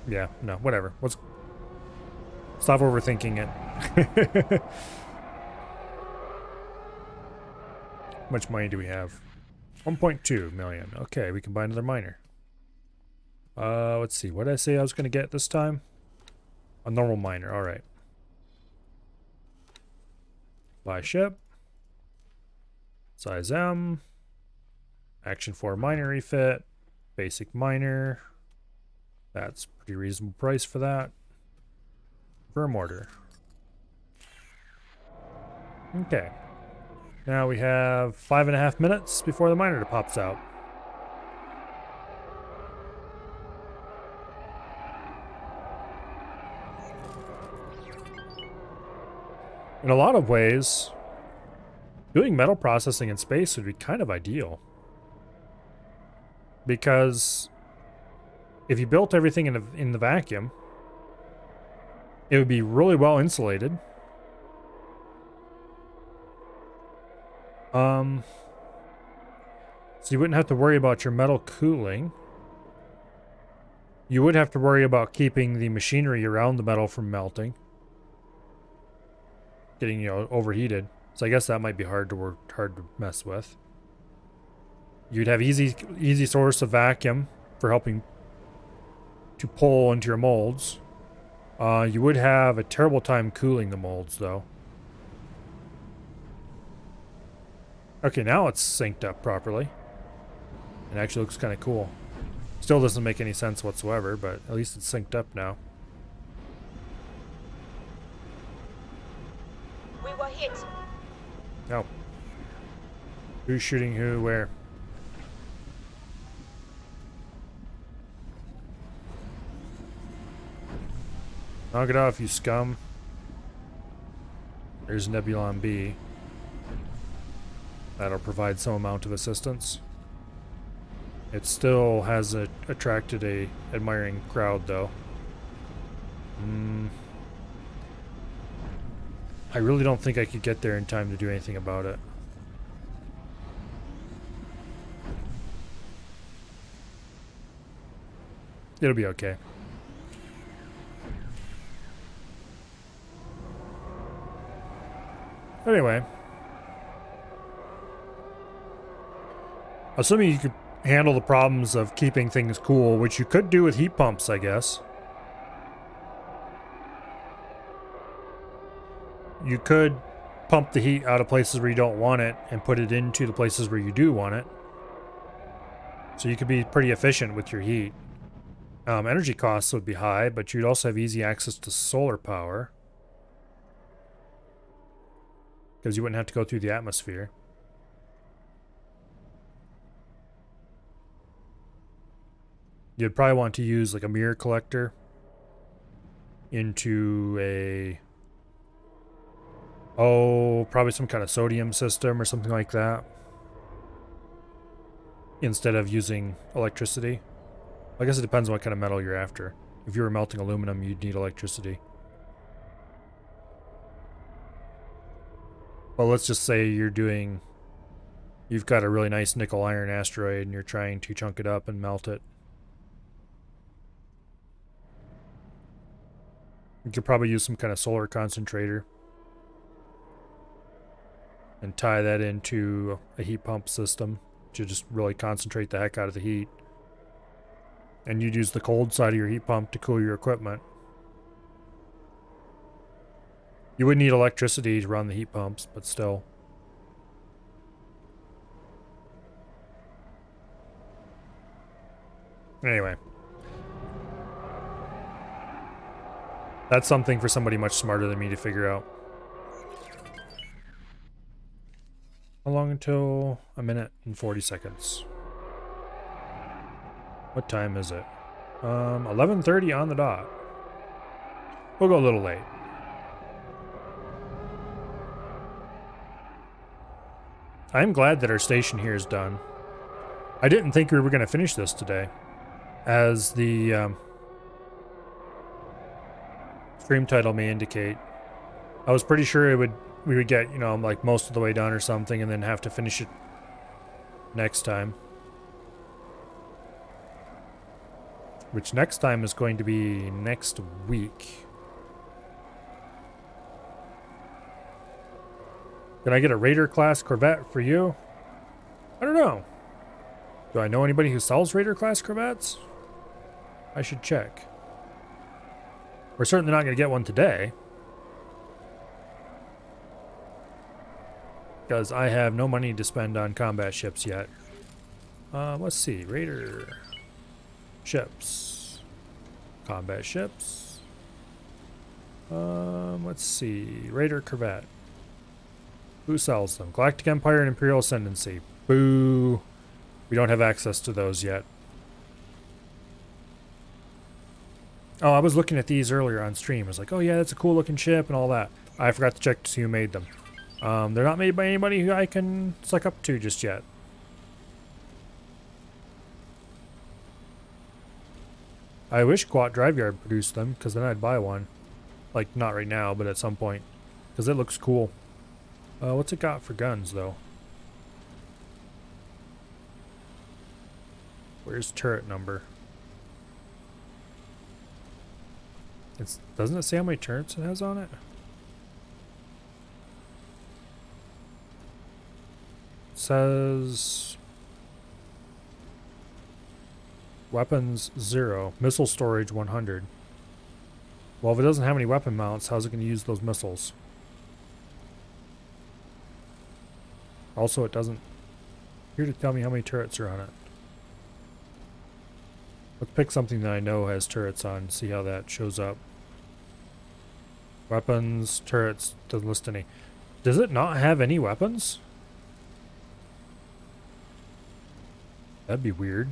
Speaker 1: Yeah, no, whatever. Let's stop overthinking it. How much money do we have? 1.2 million. Okay, we can buy another miner. Let's see. What did I say I was going to get this time? A normal miner. All right. Buy ship. Size M. Action 4 miner refit. Basic miner. That's pretty reasonable price for that. Firm order. Okay. Now we have 5.5 minutes before the miner pops out. In a lot of ways, doing metal processing in space would be kind of ideal. Because if you built everything in the vacuum, it would be really well insulated. So you wouldn't have to worry about your metal cooling. You would have to worry about keeping the machinery around the metal from melting. Getting, you know, overheated. So I guess that might be hard to mess with. You'd have easy source of vacuum for helping to pull into your molds. You would have a terrible time cooling the molds, though. Okay, now it's synced up properly. It actually looks kind of cool. Still doesn't make any sense whatsoever, but at least it's synced up now.
Speaker 4: We were hit.
Speaker 1: Oh. Who's shooting who where? Knock it off, you scum. There's Nebulon B. That'll provide some amount of assistance. It still has attracted a admiring crowd, though. I really don't think I could get there in time to do anything about it. It'll be okay. Anyway. Assuming you could handle the problems of keeping things cool, which you could do with heat pumps, I guess. You could pump the heat out of places where you don't want it and put it into the places where you do want it. So you could be pretty efficient with your heat. Energy costs would be high, but you'd also have easy access to solar power. Because you wouldn't have to go through the atmosphere. You'd probably want to use like a mirror collector into a... Oh, probably some kind of sodium system or something like that. Instead of using electricity. I guess it depends on what kind of metal you're after. If you were melting aluminum, you'd need electricity. Well, let's just say you've got a really nice nickel iron asteroid and you're trying to chunk it up and melt it. You could probably use some kind of solar concentrator and tie that into a heat pump system to just really concentrate the heck out of the heat. And you'd use the cold side of your heat pump to cool your equipment. You would need electricity to run the heat pumps, but still. Anyway. That's something for somebody much smarter than me to figure out. How long until 1 minute and 40 seconds? What time is it? 11:30 on the dot. We'll go a little late. I'm glad that our station here is done. I didn't think we were going to finish this today. As the stream title may indicate. I was pretty sure we would get, you know, like most of the way done or something and then have to finish it next time. which next time is going to be next week. Can I get a Raider class Corvette for you? I don't know. Do I know anybody who sells Raider class Corvettes? I should check. We're certainly not going to get one today, because I have no money to spend on combat ships yet. Let's see. Raider ships. Combat ships. Let's see. Raider Corvette. Who sells them? Galactic Empire and Imperial Ascendancy. Boo. We don't have access to those yet. Oh, I was looking at these earlier on stream. I was like, oh yeah, that's a cool looking ship and all that. I forgot to check to see who made them. They're not made by anybody who I can suck up to just yet. I wish Quat Drive Yard produced them, because then I'd buy one. Like, not right now, but at some point. Because it looks cool. What's it got for guns, though? Where's turret number? Doesn't it say how many turrets it has on it? It says weapons 0, missile storage 100. Well, if it doesn't have any weapon mounts, how's it going to use those missiles? Also, it doesn't appear to tell me how many turrets are on it. Let's pick something that I know has turrets on, see how that shows up. Weapons, turrets, doesn't list any. Does it not have any weapons? That'd be weird.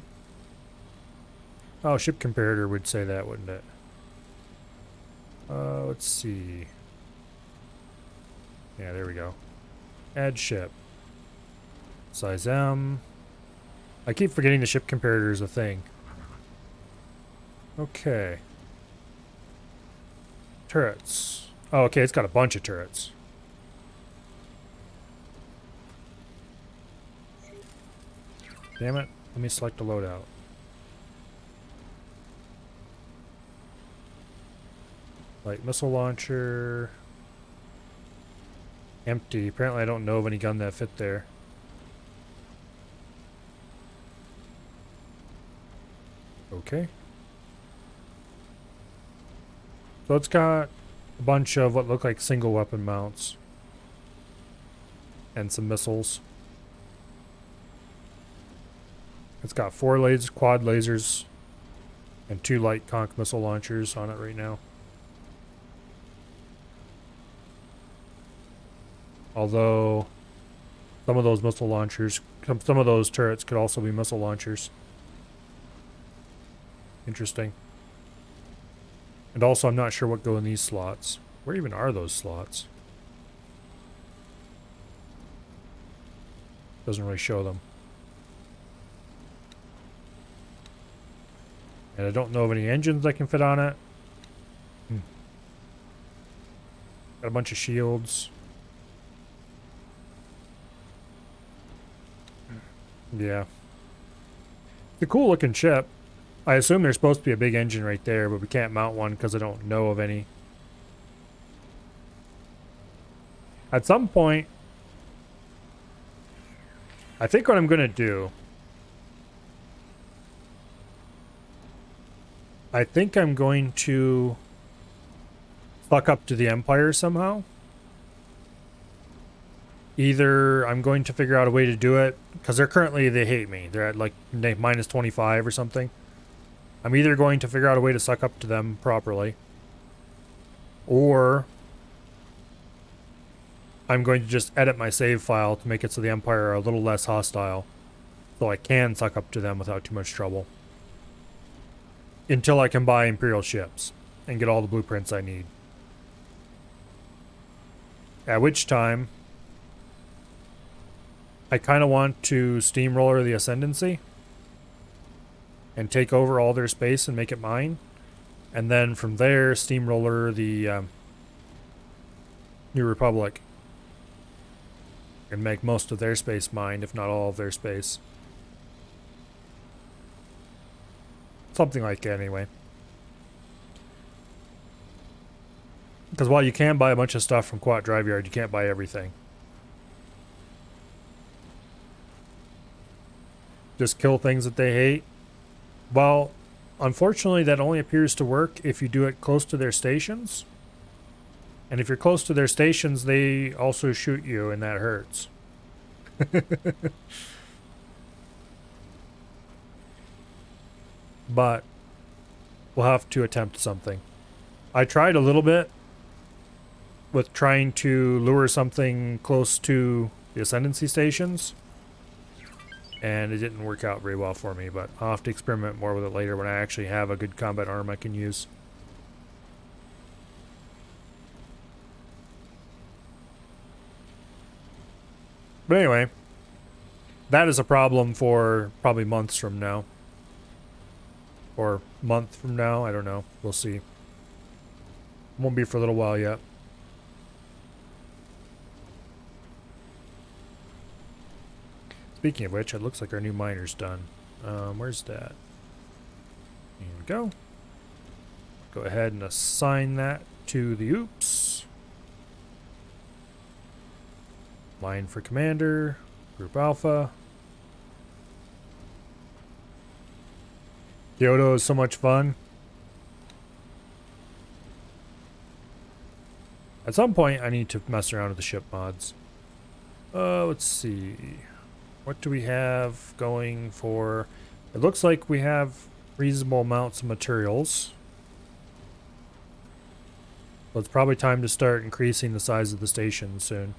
Speaker 1: Oh, ship comparator would say that, wouldn't it? Let's see. Yeah, there we go. Add ship. Size M. I keep forgetting the ship comparator is a thing. Okay. Turrets. Oh, okay, it's got a bunch of turrets. Damn it. Let me select a loadout. Light missile launcher. Empty. Apparently I don't know of any gun that fit there. Okay. So it's got a bunch of what look like single weapon mounts. And some missiles. It's got 4 quad lasers and 2 light conch missile launchers on it right now. Although some of those missile launchers, some of those turrets could also be missile launchers. Interesting. And also I'm not sure what go in these slots. Where even are those slots? Doesn't really show them. And I don't know of any engines that can fit on it. Got a bunch of shields. Yeah. It's a cool looking ship. I assume there's supposed to be a big engine right there, but we can't mount one because I don't know of any. At some point, I think what I'm going to do, I think I'm going to fuck up to the Empire somehow. Either I'm going to figure out a way to do it, because they hate me. They're at like minus 25 or something. I'm either going to figure out a way to suck up to them properly, or I'm going to just edit my save file to make it so the Empire are a little less hostile, so I can suck up to them without too much trouble. Until I can buy Imperial ships and get all the blueprints I need. At which time, I kind of want to steamroller the Ascendancy and take over all their space and make it mine. And then from there, steamroller the New Republic and make most of their space mine, if not all of their space. Something like that anyway. Because while you can buy a bunch of stuff from Quat Drive Yard, you can't buy everything. Just kill things that they hate. Well, unfortunately, that only appears to work if you do it close to their stations. And if you're close to their stations, they also shoot you, and that hurts. But we'll have to attempt something. I tried a little bit with trying to lure something close to the Ascendancy stations, and it didn't work out very well for me, but I'll have to experiment more with it later when I actually have a good combat arm I can use. But anyway, that is a problem for probably months from now. Or month from now, I don't know. We'll see. Won't be for a little while yet. Speaking of which, it looks like our new miner's done. Where's that? Here we go. Go ahead and assign that to the oops. Mine for commander. Group Alpha. Kyoto is so much fun. At some point, I need to mess around with the ship mods. Let's see. What do we have going for... It looks like we have reasonable amounts of materials. So it's probably time to start increasing the size of the station soon.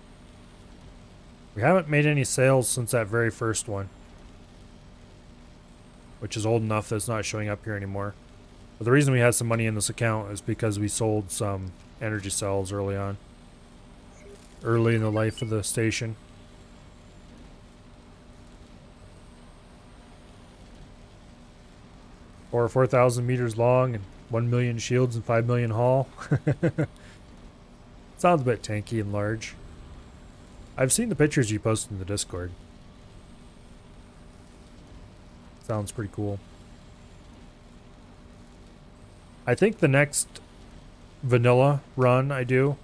Speaker 1: We haven't made any sales since that very first one, which is old enough that it's not showing up here anymore. But the reason we had some money in this account is because we sold some energy cells early on. Early in the life of the station. Or 4,000 meters long and 1 million shields and 5 million hull. Sounds a bit tanky and large. I've seen the pictures you posted in the Discord. Sounds pretty cool. I think the next vanilla run I do,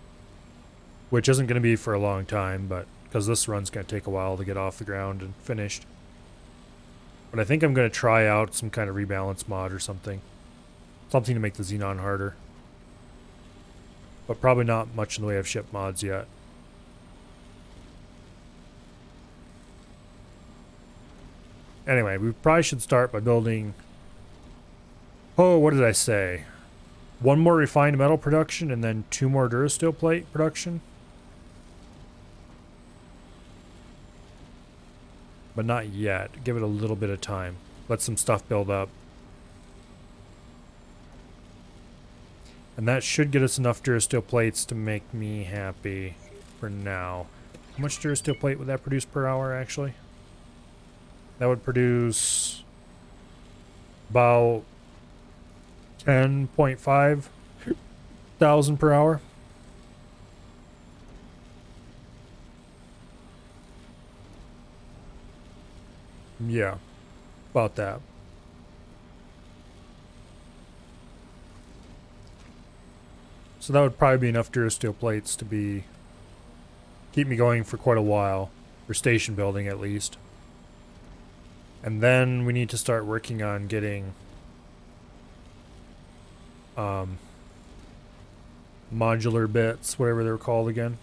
Speaker 1: which isn't going to be for a long time, but because this run's going to take a while to get off the ground and finished. But I think I'm going to try out some kind of rebalance mod or something. Something to make the Xenon harder. But probably not much in the way of ship mods yet. Anyway, we probably should start by building... Oh, what did I say? 1 more refined metal production and then 2 more Durasteel plate production? But not yet. Give it a little bit of time. Let some stuff build up. And that should get us enough Durasteel plates to make me happy for now. How much Durasteel plate would that produce per hour, actually? That would produce about 10.5 thousand per hour. Yeah, about that. So that would probably be enough Durasteel plates to keep me going for quite a while, for station building at least. And then we need to start working on getting modular bits, whatever they're called again.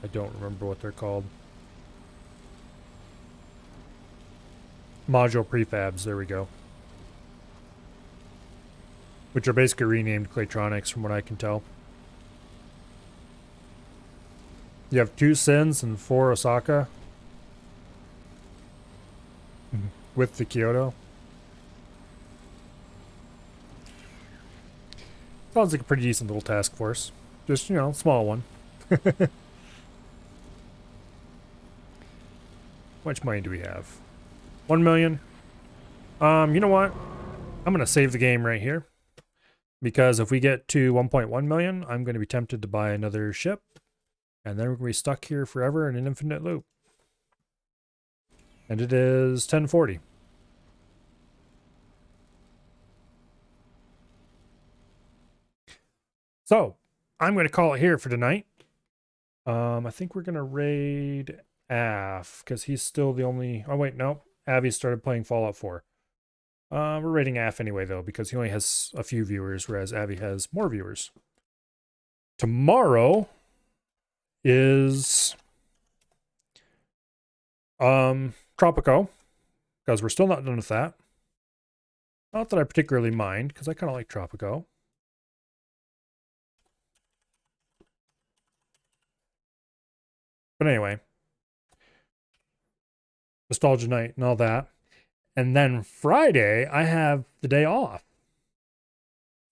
Speaker 1: I don't remember what they're called. Module prefabs, there we go. Which are basically renamed Claytronics from what I can tell. You have 2 Sins and 4 Osaka. With the Kyoto. Sounds like a pretty decent little task force. Just, you know, small one. How much money do we have? 1 million. You know what? I'm going to save the game right here. Because if we get to 1.1 million, I'm going to be tempted to buy another ship. And then we're going to be stuck here forever in an infinite loop. And it is 10:40. So, I'm going to call it here for tonight. I think we're going to raid Af, because he's still the only... Oh, wait, no. Avi started playing Fallout 4. We're raiding Af anyway, though, because he only has a few viewers, whereas Avi has more viewers. Tomorrow is Tropico, because we're still not done with that. Not that I particularly mind, because I kind of like Tropico. But anyway, Nostalgia Night and all that. And then Friday, I have the day off.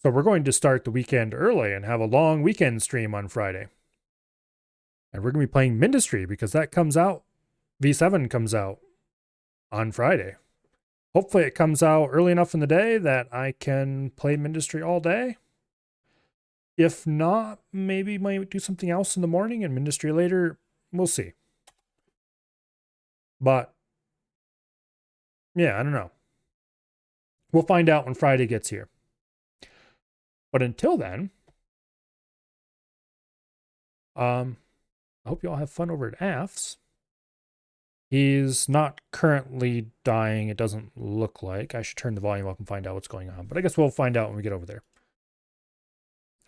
Speaker 1: So we're going to start the weekend early and have a long weekend stream on Friday. And we're going to be playing Mindustry because that comes out, V7 comes out on Friday. Hopefully it comes out early enough in the day that I can play Mindustry all day. If not, maybe might do something else in the morning and Mindustry later. We'll see. But, yeah, I don't know. We'll find out when Friday gets here. But until then, I hope you all have fun over at Af's. He's not currently dying, it doesn't look like. I should turn the volume up and find out what's going on. But I guess we'll find out when we get over there.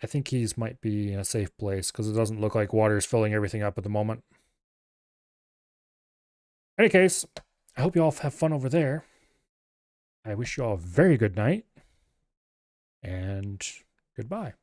Speaker 1: I think he's might be in a safe place because it doesn't look like water's filling everything up at the moment. In any case, I hope you all have fun over there. I wish you all a very good night. And goodbye.